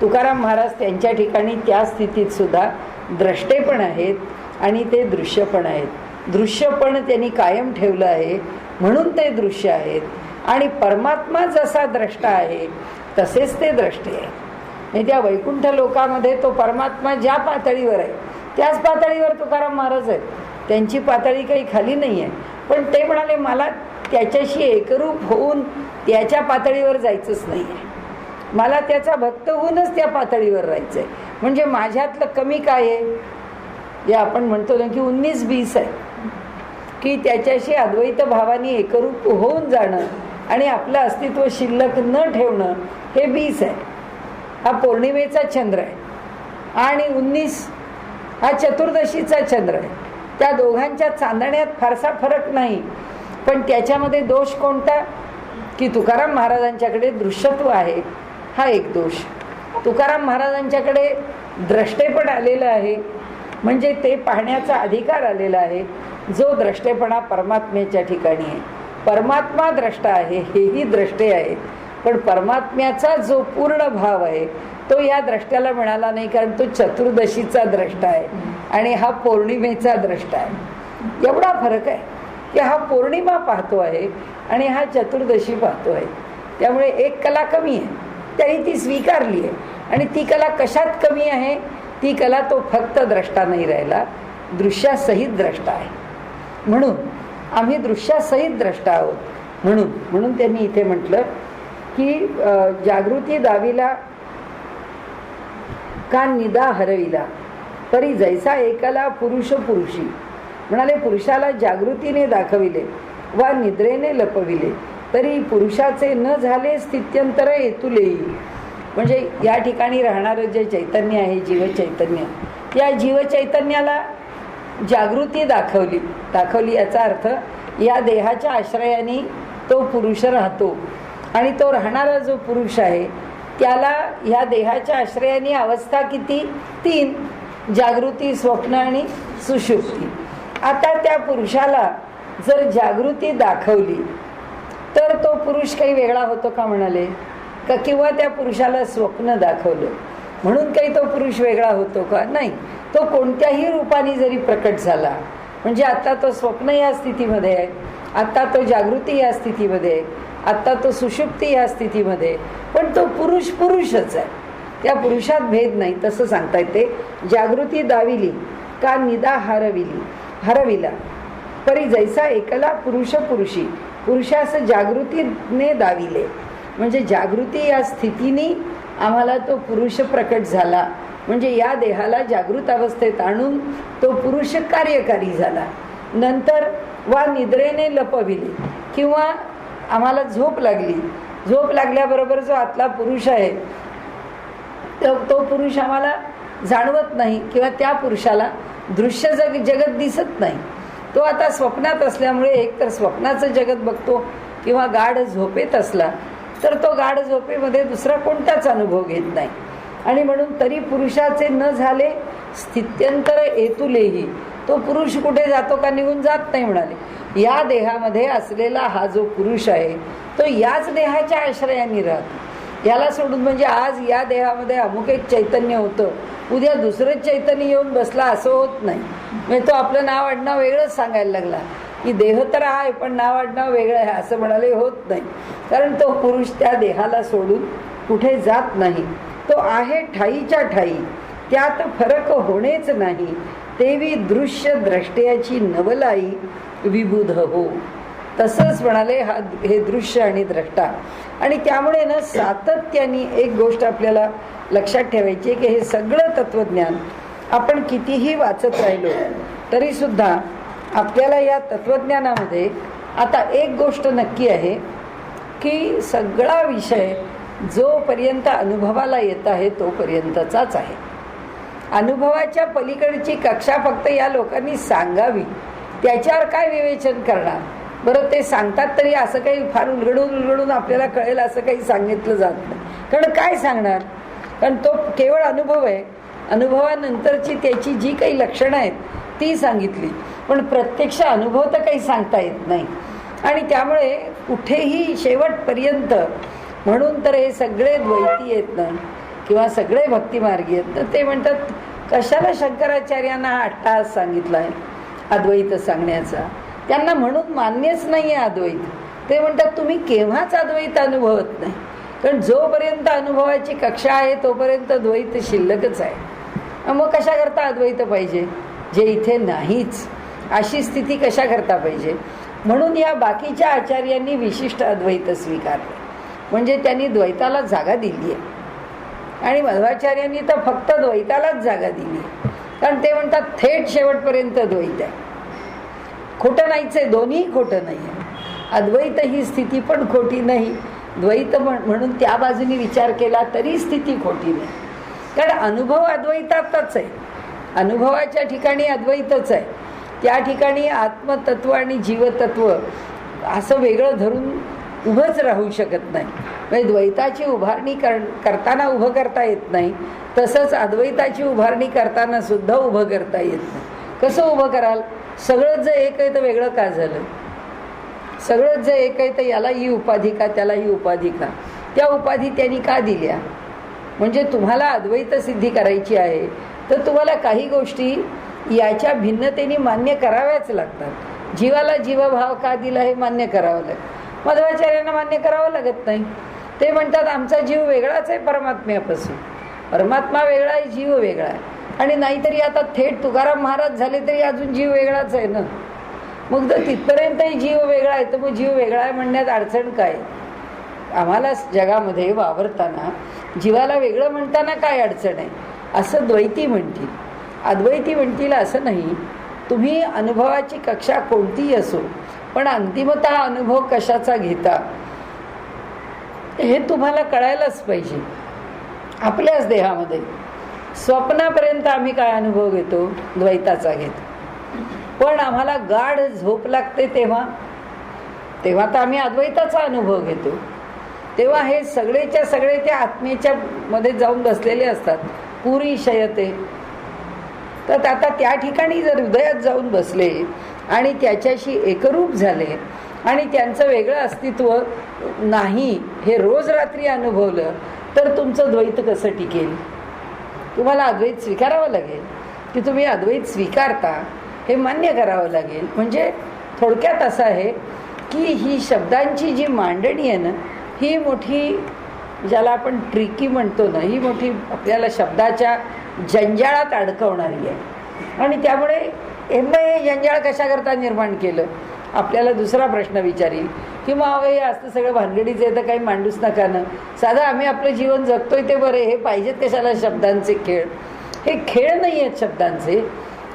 तुकाराम महाराज त्यांच्या ठिकाणी त्या स्थितीत सुद्धा द्रष्टे पण आहेत आणि ते दृश्य पण आहेत. दृश्य पण त्यांनी कायम ठेवलं आहे म्हणून ते दृश्य आहेत. आणि परमात्मा जसा द्रष्टा आहे तसेच ते द्रष्टे आहे. म्हणजे त्या वैकुंठ लोकामध्ये तो परमात्मा ज्या पातळीवर आहे त्याच पातळीवर तुकाराम महाराज आहेत. त्यांची पातळी काही खाली नाही आहे. पण ते म्हणाले मला त्याच्याशी एकरूप होऊन त्याच्या पातळीवर जायचंच नाही आहे. मला त्याचा भक्त होऊनच त्या पातळीवर राहायचं आहे. म्हणजे माझ्यातलं कमी काय आहे? या आपण म्हणतो ना की 19-20 आहे की त्याच्याशी अद्वैत भावाने एकरूप होऊन जाणं आणि आपलं अस्तित्व शिल्लक न ठेवणं हे 20 आहे. हा पौर्णिमेचा चंद्र आहे आणि 19 हा चतुर्दशीचा चंद्र आहे. त्या दोघांच्या चांदण्यात फारसा फरक नाही. पण त्याच्यामध्ये दोष कोणता? की तुकाराम महाराजांच्याकडे दृश्यत्व आहे, हा एक दोष. तुकाराम महाराजांच्याकडे द्रष्टेपण आलेलं आहे, म्हणजे ते पाहण्याचा अधिकार आलेला आहे. जो द्रष्टेपणा परमात्म्याच्या ठिकाणी आहे. परमात्मा द्रष्टा आहे, हेही द्रष्टे आहेत. पण परमात्म्याचा जो पूर्ण भाव आहे तो या द्रष्ट्याला मिळाला नाही, कारण तो चतुर्दशीचा द्रष्टा आहे आणि हा पौर्णिमेचा द्रष्टा आहे. एवढा फरक आहे की हा पौर्णिमा पाहतो आहे आणि हा चतुर्दशी पाहतो आहे. त्यामुळे एक कला कमी आहे, तरी ती स्वीकारली आहे. आणि ती कला कशात कमी आहे? ती कला तो फक्त द्रष्टा नाही राहिला, दृश्यासहित द्रष्टा आहे. म्हणून आम्ही दृश्यासहित द्रष्टा आहोत. म्हणून त्यांनी इथे म्हटलं की जागृती दाविला का निदा हरविला परी जैसा एकला पुरुष पुरुषी. म्हणाले पुरुषाला जागृतीने दाखविले वा निद्रेने लपविले तरी पुरुषाचे न झाले स्थित्यंतर येतुले. म्हणजे या ठिकाणी राहणारं जे चैतन्य आहे, जीवचैतन्य, या जीवचैतन्याला जागृती दाखवली याचा अर्थ या देहाच्या आश्रयाने तो पुरुष राहतो आणि तो राहणारा जो पुरुष आहे त्याला ह्या देहाच्या आश्रयाने अवस्था किती? 3, जागृती, स्वप्न आणि सुषुप्ती. आता त्या पुरुषाला जर जागृती दाखवली तर तो पुरुष काही वेगळा होतो का म्हणाले का? किंवा त्या पुरुषाला स्वप्न दाखवलं म्हणून काही तो पुरुष वेगळा होतो का? नाही. तो कोणत्याही रूपाने जरी प्रकट झाला, म्हणजे आता तो स्वप्न या स्थितीमध्ये आहे, आता तो जागृती या स्थितीमध्ये आहे, आता तो सुषुप्ती या स्थितीमध्ये, पण तो पुरुष पुरुषच आहे. त्या पुरुषात भेद नाही. तसं सांगता येते. जागृती दाविली का निदा हरविला परी जैसा एकला पुरुष पुरुषी, पुरुषास जागृतीने दाविले, म्हणजे जागृती या स्थितीने आम्हाला तो पुरुष प्रकट झाला. म्हणजे या देहाला जागृत अवस्थेत आणून तो पुरुष कार्यकारी झाला. नंतर वा निद्रेने लपविले, किंवा आम्हाला झोप लागली, झोप लागल्याबरोबर जो आतला पुरुष आहे तो पुरुष आम्हाला जाणवत नाही, किंवा त्या पुरुषाला दृश्य जगत दिसत नाही. तो आता स्वप्नात असल्यामुळे एक तर स्वप्नाचं जगत बघतो, किंवा गाढ झोपेत असला तर तो गाढ झोपेमध्ये दुसरा कोणताच अनुभव घेत नाही. आणि म्हणून तरी पुरुषाचे न झाले स्थित्यंतर येतुलेही, तो पुरुष कुठे जातो का निघून जात नाही म्हणाले. या देहामध्ये असलेला हा जो पुरुष आहे तो याच देहाच्या आश्रयाने राहतो. याला सोडून म्हणजे आज या देहामध्ये अमुक एक चैतन्य होतं, उद्या दुसरं चैतन्य येऊन बसला असं होत नाही. म्हणजे तो आपलं नाव आडनाव वेगळंच सांगायला लागला की देह तर आहे पण नाव आडनाव वेगळं आहे असं म्हणाले होत नाही. कारण तो पुरुष त्या देहाला सोडून कुठे जात नाही. तो आहे ठाईच्या ठाई, त्यात फरक होणेच नाही. तेवी दृश्य द्रष्ट्याची नवलाई विबुध हो. तसंच म्हणाले हे दृश्य आणि द्रष्टा. आणि त्यामुळे ना सातत्याने एक गोष्ट आपल्याला लक्षात ठेवायची की हे सगळं तत्वज्ञान आपण कितीही वाचत राहिलो तरी सुद्धा आपल्याला या तत्वज्ञानामध्ये आता एक गोष्ट नक्की आहे की सगळा विषय जोपर्यंत अनुभवाला येत आहे तोपर्यंतचाच आहे. अनुभवाच्या पलीकडची कक्षा फक्त या लोकांनी सांगावी, त्याच्यावर काय विवेचन करणार. बरं ते सांगतात तरी असं काही फार उलगडून आपल्याला कळेल असं काही सांगितलं जात नाही. कारण काय सांगणार, कारण तो केवळ अनुभव आहे. अनुभवानंतरची त्याची जी काही लक्षणं आहेत ती सांगितली, पण प्रत्यक्ष अनुभव तर काही सांगता येत नाही. आणि त्यामुळे कुठेही शेवटपर्यंत म्हणून तर हे सगळे द्वैती आहेत ना किंवा सगळे भक्तिमार्गी आहेत ना, ते म्हणतात कशाला शंकराचार्यांना हा अट्टहास सांगितला आहे अद्वैत सांगण्याचा. त्यांना म्हणून मान्यच नाही आहे अद्वैत. ते म्हणतात तुम्ही केव्हाच अद्वैत अनुभवत नाही, कारण जोपर्यंत अनुभवाची कक्षा आहे तोपर्यंत द्वैत शिल्लकच आहे. मग कशा करता अद्वैत पाहिजे जे इथे नाहीच, अशी स्थिती कशा करता पाहिजे. म्हणून या बाकीच्या आचार्यांनी विशिष्ट अद्वैत स्वीकारले, म्हणजे त्यांनी द्वैताला जागा दिली आहे. आणि मध्वाचार्यांनी तर फक्त द्वैतालाच जागा दिली आहे, कारण ते म्हणतात थेट शेवटपर्यंत द्वैत आहे. खोटं नाहीच आहे, दोन्ही खोटं नाही आहे. अद्वैत ही स्थिती पण खोटी नाही, द्वैत म्हणून त्या बाजूने विचार केला तरी स्थिती खोटी नाही. कारण अनुभव अद्वैतातच आहे, अनुभवाच्या ठिकाणी अद्वैतच आहे. त्या ठिकाणी आत्मतत्व आणि जीवतत्व असं वेगळं धरून उभंच राहू शकत नाही. म्हणजे द्वैताची उभारणी करताना उभं करता येत नाही, तसंच अद्वैताची उभारणी करताना सुद्धा उभं करता येत नाही. कसं उभं कराल, सगळंच जर एक आहे तर वेगळं का झालं. सगळंच जर एक आहे तर याला ही उपाधी का त्याला ही उपाधी का, त्या उपाधी त्यांनी का दिल्या. म्हणजे तुम्हाला अद्वैत सिद्धी करायची आहे तर तुम्हाला काही गोष्टी याच्या भिन्नतेने मान्य कराव्याच लागतात. जीवाला जीवभाव का दिला हे मान्य करावं लागतं. मध्वाचार्यांना मान्य करावं लागत नाही. ते म्हणतात आमचा जीव वेगळाच आहे परमात्म्यापासून, परमात्मा वेगळा आहे जीव वेगळा आहे. आणि नाहीतरी आता थेट तुकाराम महाराज झाले तरी अजून जीव वेगळाच आहे ना. मग जर तिथपर्यंतही जीव वेगळा आहे तर मग जीव वेगळा आहे म्हणण्यात अडचण काय. आम्हाला जगामध्ये वावरताना जीवाला वेगळं म्हणताना काय अडचण आहे असं द्वैती म्हणतील. अद्वैती म्हणतील असं नाही, तुम्ही अनुभवाची कक्षा कोणतीही असो पण अंतिमतः अनुभव कशाचा घेता हे तुम्हाला कळायलाच पाहिजे. आपल्याच देहामध्ये स्वप्नापर्यंत आम्ही काय अनुभव घेतो, द्वैताचा घेतो. पण आम्हाला गाढ झोप लागते तेव्हा तर आम्ही अद्वैताचा अनुभव घेतो. तेव्हा हे सगळेच्या सगळे त्या आत्मेच्या मध्ये जाऊन बसलेले असतात. पुरी शयते, तर आता त्या ठिकाणी जर हृदयात जाऊन बसले आणि त्याच्याशी एकरूप झाले आणि त्यांचं वेगळं अस्तित्व नाही हे रोज रात्री अनुभवलं तर तुमचं द्वैत कसं टिकेल. तुम्हाला अद्वैत स्वीकारावं लागेल की तुम्ही अद्वैत स्वीकारता हे मान्य करावं लागेल. म्हणजे थोडक्यात असं आहे की ही शब्दांची जी मांडणी आहे ना ही मोठी, ज्याला आपण ट्रिकी म्हणतो ना, ही मोठी आपल्याला शब्दाच्या जंजाळात अडकवणारी आहे. आणि त्यामुळे हे मग हे जंजाळ कशाकरता निर्माण केलं? आपल्याला दुसरा प्रश्न विचारील की मग हे असतं सगळं भानगडीचं आहे तर काही मांडूच नका ना, साधं आम्ही आपलं जीवन जगतोय ते बरे, हे पाहिजेत कशाला शब्दांचे खेळ? हे खेळ नाही आहेत शब्दांचे,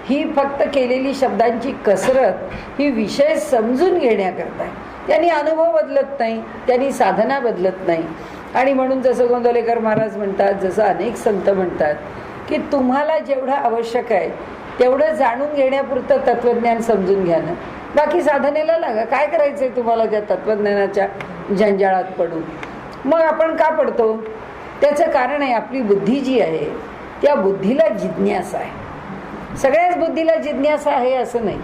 ही फक्त केलेली शब्दांची कसरत, ही विषय समजून घेण्याकरता आहे. त्यांनी अनुभव बदलत नाही, त्यांनी साधना बदलत नाही. आणि म्हणून जसं गोंदवलेकर महाराज म्हणतात, जसं अनेक संत म्हणतात की तुम्हाला जेवढं आवश्यक आहे तेवढं जाणून घेण्यापुरतं तत्त्वज्ञान समजून घ्या ना, बाकी साधनेला लागा. काय करायचंय तुम्हाला त्या तत्त्वज्ञानाच्या जंजाळात पडून? मग आपण का पडतो? त्याचं कारण आहे आपली बुद्धी जी आहे त्या बुद्धीला जिज्ञासा आहे. सगळ्याच बुद्धीला जिज्ञासा आहे असं नाही.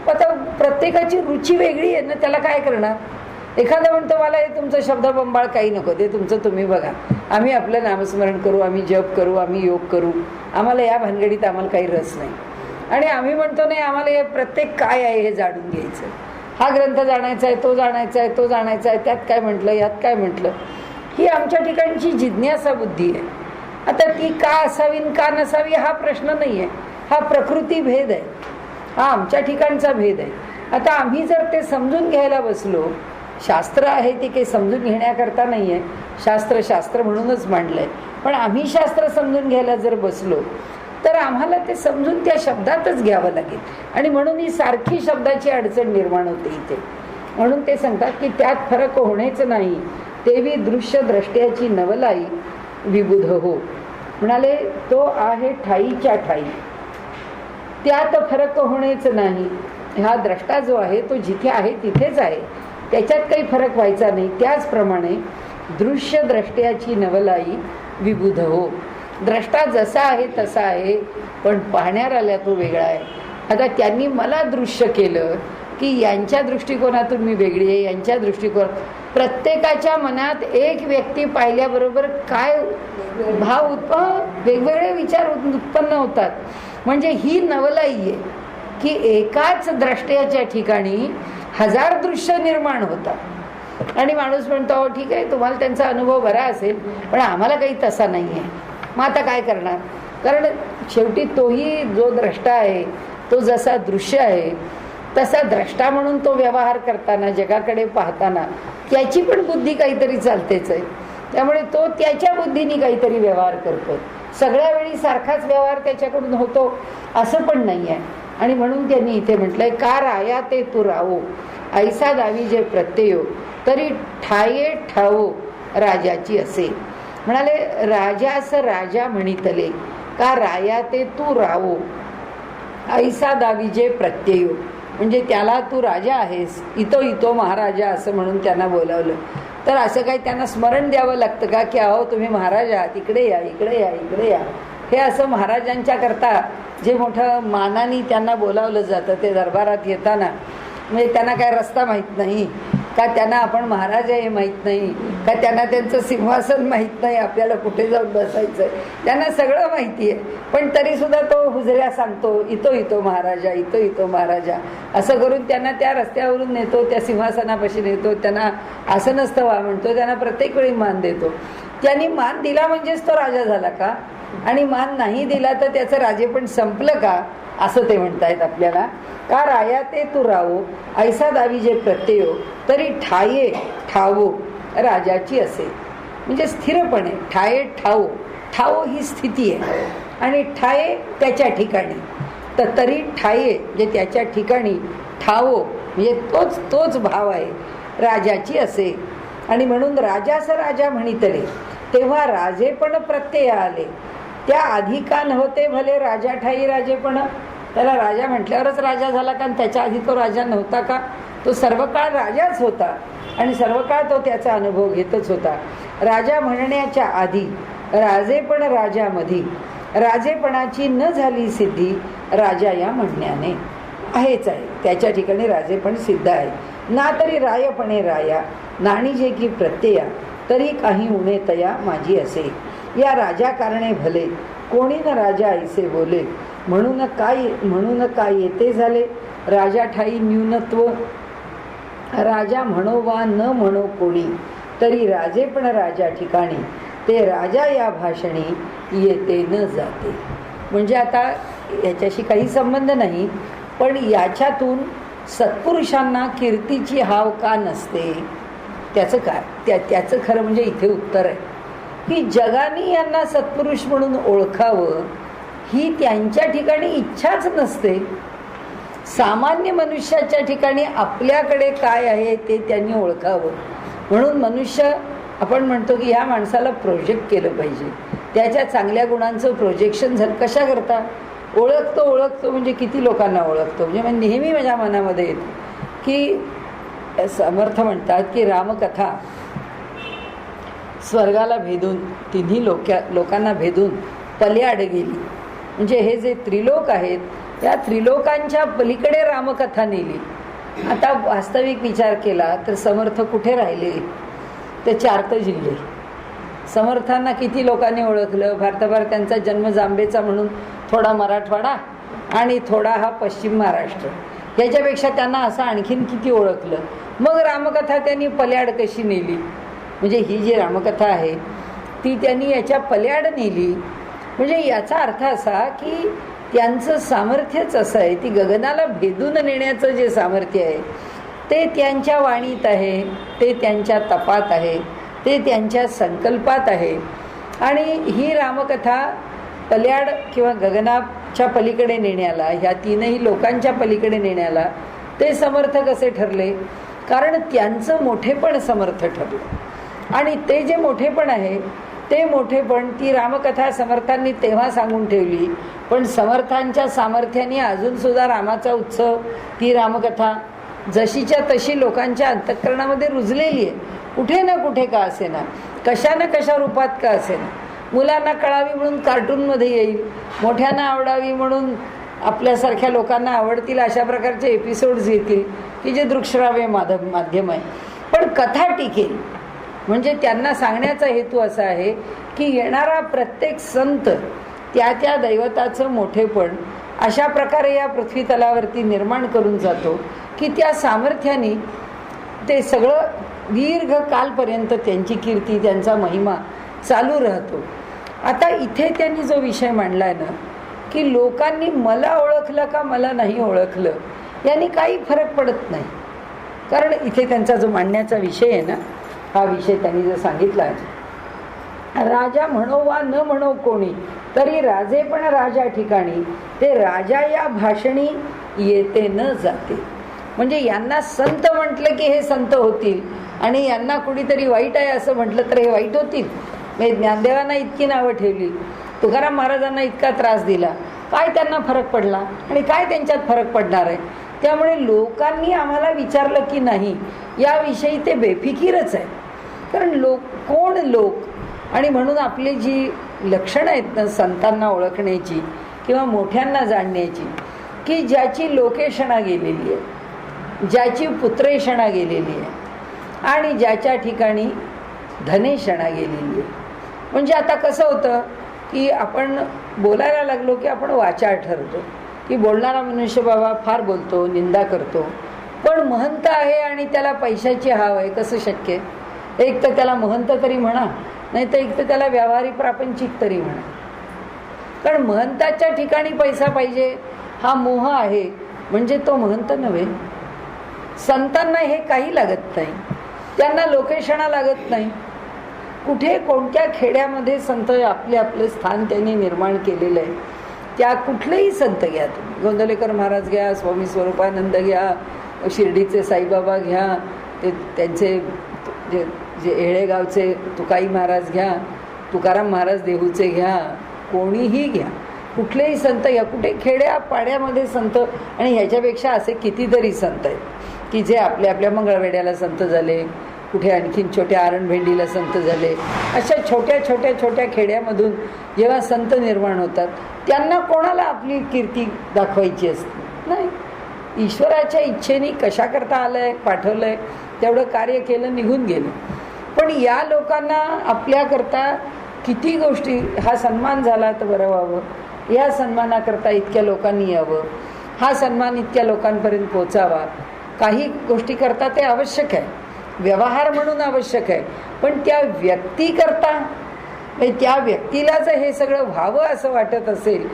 आता प्रत्येकाची रुची वेगळी आहे ना, त्याला काय करणार? एखादा म्हणतो मला हे तुमचं शब्द बंबाळ काही नको, ते तुमचं तुम्ही बघा, आम्ही आपलं नामस्मरण करू, आम्ही जप करू, आम्ही योग करू, आम्हाला या भानगडीत आम्हाला काही रस नाही. आणि आम्ही म्हणतो नाही, आम्हाला हे प्रत्येक काय आहे हे जाणून घ्यायचं, हा ग्रंथ जाणायचा आहे, तो जाणायचा आहे, तो जाणायचा आहे, त्यात काय म्हटलं, यात काय म्हटलं. ही आमच्या ठिकाणची जिज्ञासा बुद्धी आहे. आता ती का असावी का नसावी हा प्रश्न नाही आहे, हा प्रकृती भेद आहे, हा आमच्या ठिकाणचा भेद आहे. आता आम्ही जर ते समजून घ्यायला बसलो, शास्त्र आहे ते काही समजून घेण्याकरता नाही आहे, शास्त्र शास्त्र म्हणूनच मांडलंय, पण आम्ही शास्त्र समजून घ्यायला जर बसलो तर आम्हाला ते समजून त्या शब्दातच घ्यावं लागेल. आणि म्हणून ही सारखी शब्दाची अडचण निर्माण होते इथे. म्हणून ते सांगतात की त्यात फरक होणेच नाही, तेवी दृश्य द्रष्ट्याची नवलाई विबुध हो. म्हणाले तो आहे ठाईच्या ठाई, त्यात फरक होणेच नाही. हा द्रष्टा जो आहे तो जिथे आहे तिथेच आहे, त्याच्यात काही फरक व्हायचा नाही. त्याचप्रमाणे दृश्य द्रष्ट्याची नवलाई विबुध हो. द्रष्टा जसा आहे तसा आहे, पण पाहण्याला तो वेगळा आहे. आता त्यांनी मला दृश्य केलं की यांच्या दृष्टिकोनातून मी वेगळी आहे, यांच्या दृष्टिकोन, प्रत्येकाच्या मनात एक व्यक्ती पाहिल्याबरोबर काय भाव वेगवेगळे विचार उत्पन्न होतात. म्हणजे ही नवलाई आहे की एकाच द्रष्ट्याच्या ठिकाणी हजार दृश्य निर्माण होतात. आणि माणूस म्हणतो ठीक आहे, तुम्हाला त्यांचा अनुभव बरा असेल, पण आम्हाला काही तसा नाही आहे. मग आता काय करणार? कारण शेवटी तोही जो द्रष्टा आहे, तो जसा दृश्य आहे तसा द्रष्टा म्हणून तो व्यवहार करताना, जगाकडे पाहताना त्याची पण बुद्धी काहीतरी चालतेच आहे. त्यामुळे तो त्याच्या बुद्धीने काहीतरी व्यवहार करतो. सगळ्या वेळी सारखाच व्यवहार त्याच्याकडून होतो असं पण नाही आहे. आणि म्हणून त्यांनी इथे म्हटलंय का राया ते तू राहो, ऐसा दावी जे प्रत्ययो तरी ठाये ठावो राजाची असे. म्हणाले राजास राजा म्हणितले, का राया ते तू राहो, ऐसा दावी जे प्रत्ययो, म्हणजे त्याला तू राजा आहेस, इतो इतो महाराजा असं म्हणून त्यांना बोलावलं. तर असं काही त्यांना स्मरण द्यावं लागतं का की अहो तुम्ही महाराज आहात, इकडे या, इकडे या, इकडे या. हे असं महाराजांच्या करता जे मोठं मानाने त्यांना बोलावलं जातं, ते दरबारात येताना म्हणजे त्यांना काय रस्ता माहीत नाही का, त्यांना आपण महाराज आहे हे माहीत नाही का, त्यांना त्यांचं सिंहासन माहीत नाही, आपल्याला कुठे जाऊन बसायचं आहे, त्यांना सगळं माहिती आहे. पण तरीसुद्धा तो हुजऱ्या सांगतो इतो इतो महाराजा, इतो इतो महाराजा असं करून त्यांना त्या रस्त्यावरून नेतो, त्या सिंहासनापाशी नेतो, त्यांना आसनस्थ व्हा म्हणतो, त्यांना प्रत्येक वेळी मान देतो. त्यांनी मान दिला म्हणजेच तो राजा झाला का? आणि मान नाही दिला तर त्याचं राजे पण संपलं का? असं ते म्हणतायत आपल्याला. का राया ते तू राहो, ऐसा दावी जे प्रत्ययो तरी ठाये ठावो राजाची असे. म्हणजे स्थिरपणे ठाये ठावो, ठावो ही स्थिती आहे आणि ठाये त्याच्या ठिकाणी, तर तरी ठाये म्हणजे त्याच्या ठिकाणी, ठावो म्हणजे तोच तोच भाव आहे राजाची असे. आणि म्हणून राजास राजा म्हणितले, तेव्हा राजेपण प्रत्यय आले, त्या आधी का नव्हते भले राजा ठाई राजेपण. त्याला राजा म्हटल्यावरच राजा झाला का? त्याच्या आधी तो राजा नव्हता का? तो सर्व काळ राजाच होता आणि सर्व काळ तो त्याचा अनुभव घेतच होता. राजा म्हणण्याच्या आधी राजेपण राजामधी, राजेपणाची न झाली सिद्धी राजा या म्हणण्याने आहेच आहे. त्याच्या ठिकाणी राजेपण सिद्ध आहे ना, तरी रायपणे राया नाणी जे की प्रत्यया तरी काही उणे तया माझी असे. या राजा कारणे भले कोणी न राजा ऐसे बोले, म्हणून काय येते झाले राजा ठाई न्यूनत्व. राजा म्हणो वा न म्हणो कोणी, तरी राजे पण राजा ठिकाणी, ते राजा या भाषणी येते न जाते. म्हणजे आता याच्याशी काही संबंध नाही, पण याच्यातून सत्पुरुषांना कीर्तीची हाव का नसते? त्याचं काय? त्याचं खरं म्हणजे इथे उत्तर आहे की जगाने यांना सत्पुरुष म्हणून ओळखावं ही त्यांच्या ठिकाणी इच्छाच नसते. सामान्य मनुष्याच्या ठिकाणी आपल्याकडे काय आहे ते त्यांनी ओळखावं. म्हणून मनुष्य आपण म्हणतो की ह्या माणसाला प्रोजेक्ट केलं पाहिजे, त्याच्या चांगल्या गुणांचं प्रोजेक्शन झालं. कशा करता? ओळखतो म्हणजे किती लोकांना ओळखतो. म्हणजे नेहमी माझ्या मनामध्ये येतं की समर्थ म्हणतात की रामकथा स्वर्गाला भेदून तिन्ही लोकांना भेदून पल्याड गेली. म्हणजे हे जे त्रिलोक आहेत त्या त्रिलोकांच्या पलीकडे रामकथा नेली. आता वास्तविक विचार केला तर समर्थ कुठे राहिले? ते 4 जिल्हे. समर्थांना किती लोकांनी ओळखलं? भारताभर त्यांचा जन्म जांबेचा म्हणून थोडा मराठवाडा आणि थोडा हा पश्चिम महाराष्ट्र, याच्यापेक्षा त्यांना असं आणखीन किती ओळखलं? मग रामकथा त्यांनी पल्याड कशी नेली? म्हणजे ही जी रामकथा आहे ती त्यांनी याच्या पल्याड नेली. म्हणजे याचा अर्थ असा की त्यांचं सामर्थ्यच असं आहे, ती गगनाला भेदून नेण्याचं जे सामर्थ्य आहे ते त्यांच्या वाणीत आहे, ते त्यांच्या तपात आहे, ते त्यांच्या संकल्पात आहे. आणि ही रामकथा पल्याड किंवा गगनाच्या पलीकडे नेण्याला, ह्या तीनही लोकांच्या पलीकडे नेण्याला ते समर्थ कसे ठरले? कारण त्यांचं मोठेपण समर्थ ठरलं. आणि ते जे मोठेपण आहे ते मोठेपण ती रामकथा समर्थांनी तेव्हा सांगून ठेवली. पण समर्थांच्या सामर्थ्याने अजून सुद्धा रामाचा उत्सव, ती रामकथा जशीच्या तशी लोकांच्या अंतःकरणामध्ये रुजलेली आहे. कुठे ना कुठे का असेना, कशा ना कशा रूपात का असेना. मुलांना कळावी म्हणून कार्टूनमध्ये येईल, मोठ्यांना आवडावी म्हणून आपल्यासारख्या लोकांना आवडतील अशा प्रकारचे एपिसोड्स येतील की जे दृकश्राव्य माध्यम आहे. पण कथा टिकेल. म्हणजे त्यांना सांगण्याचा हेतू असा आहे की येणारा प्रत्येक संत त्या त्या दैवताचं मोठेपण अशा प्रकारे या पृथ्वी तलावरती निर्माण करून जातो की त्या सामर्थ्याने ते सगळं दीर्घ कालपर्यंत त्यांची कीर्ती, त्यांचा महिमा चालू राहतो. आता इथे त्यांनी जो विषय मांडलाय ना की लोकांनी मला ओळखलं का मला नाही ओळखलं यांनी काही फरक पडत नाही. कारण इथे त्यांचा जो मांडण्याचा विषय आहे ना, हा विषय त्यांनी जर सांगितला, राजा म्हणो वा न म्हणो कोणी तरी राजे पण राजा ठिकाणी ते राजा या भाषणी येते न जाते. म्हणजे यांना संत म्हटलं की हे संत होतील आणि यांना कुणीतरी वाईट आहे असं म्हटलं तर हे वाईट होतील. म्हणजे ज्ञानदेवांना इतकी नावं ठेवली, तुकाराम महाराजांना इतका त्रास दिला, काय त्यांना फरक पडला आणि काय त्यांच्यात फरक पडणार आहे? त्यामुळे लोकांनी आम्हाला विचारलं की नाही याविषयी ते बेफिकीरच आहे. कारण कोण लोक, आणि म्हणून आपली जी लक्षणं आहेत ना संतांना ओळखण्याची किंवा मोठ्यांना जाणण्याची, की ज्याची लोकेशणा गेलेली आहे, ज्याची पुत्रेषणा गेलेली आहे आणि ज्याच्या ठिकाणी धनेषणा गेलेली आहे. म्हणजे आता कसं होतं की आपण बोलायला लागलो की आपण वाचाळ ठरतो की बोलणारा मनुष्य बाबा फार बोलतो, निंदा करतो, पण महंत आहे आणि त्याला पैशाची हाव आहे, कसं शक्य? एक तर त्याला महंत तरी म्हणा, नाही तर एक तर त्याला व्यावहारिक प्रापंचिक तरी म्हणा. कारण महंताच्या ठिकाणी पैसा पाहिजे हा मोह आहे, म्हणजे तो महंत नव्हे. संतांना हे काही लागत नाही, त्यांना लोकेशणा लागत नाही. कुठे कोणत्या खेड्यामध्ये संत आपले आपले स्थान त्यांनी निर्माण केलेलं आहे. त्या कुठलेही संत घ्या, तुम्ही गोंदवलेकर महाराज घ्या, स्वामी स्वरूपानंद घ्या, शिर्डीचे साईबाबा घ्या, ते त्यांचे जे येळेगावचे तुकाई महाराज घ्या, तुकाराम महाराज देहूचे घ्या, कोणीही घ्या, कुठलेही संत घ्या. कुठे खेड्या पाड्यामध्ये संत, आणि ह्याच्यापेक्षा असे कितीतरी संत आहेत की जे आपल्या आपल्या मंगळवेड्याला संत झाले, कुठे आणखीन छोट्या आरणभेंडीला संत झाले. अशा छोट्या छोट्या छोट्या खेड्यामधून जेव्हा संत निर्माण होतात त्यांना कोणाला आपली कीर्ती दाखवायची असते नाही. ईश्वराच्या इच्छेने कशा करता आलंय, पाठवलंय, तेवढं कार्य केलं, निघून गेलं. पण या लोकांना आपल्याकरता किती गोष्टी, हा सन्मान झाला तर बरं व्हावं, या सन्मानाकरता इतक्या लोकांनी यावं, हा सन्मान इतक्या लोकांपर्यंत पोचावा, काही गोष्टी करता ते आवश्यक आहे, व्यवहार म्हणून आवश्यक आहे. पण त्या व्यक्तीकरता, त्या व्यक्तीला जर हे सगळं व्हावं असं वाटत असेल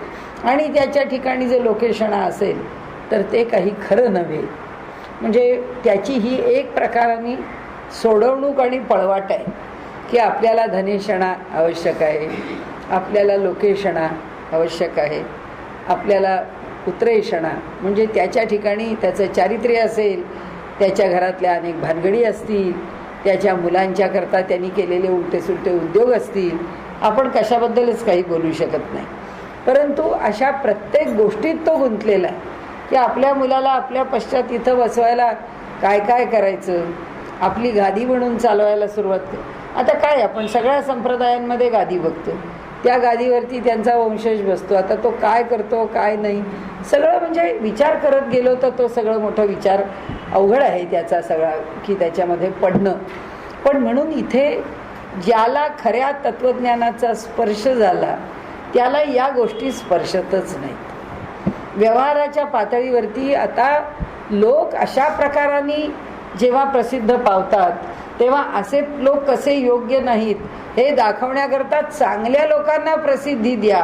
आणि त्याच्या ठिकाणी जर लोकेशणा असेल तर ते काही खरं नव्हे. म्हणजे त्याची ही एक प्रकाराने सोडवणूक आणि पळवाट आहे की आपल्याला धनेशणा आवश्यक आहे, आपल्याला लोकेशणा आवश्यक आहे, आपल्याला पुत्रेशणा म्हणजे त्याच्या ठिकाणी त्याचं चारित्र्य असेल, त्याच्या घरातल्या अनेक भानगडी असतील, त्याच्या मुलांच्या करता त्यांनी केलेले उलटे सुलटे उद्योग असतील. आपण कशाबद्दलच काही बोलू शकत नाही. परंतु अशा प्रत्येक गोष्टीत तो गुंतलेला आहे की आपल्या मुलाला आपल्या पश्चात इथं बसवायला काय काय करायचं, आपली गादी म्हणून चालवायला सुरुवात कर. आता काय आपण सगळ्या संप्रदायांमध्ये गादी बघतो, त्या गादीवरती त्यांचा वंशज बसतो. आता तो काय करतो काय नाही सगळं म्हणजे विचार करत गेलो तर तो सगळं मोठा विचार अवघड आहे त्याचा सगळा की त्याच्यामध्ये पडणं. पण म्हणून इथे ज्याला खऱ्या तत्त्वज्ञानाचा स्पर्श झाला त्याला या गोष्टी स्पर्शतच नाहीत. व्यवहाराच्या पातळीवरती आता लोक अशा प्रकाराने जेव्हा प्रसिद्ध पावतात तेव्हा असे लोक कसे योग्य नाहीत हे दाखवण्याकरता चांगल्या लोकांना प्रसिद्धी द्या.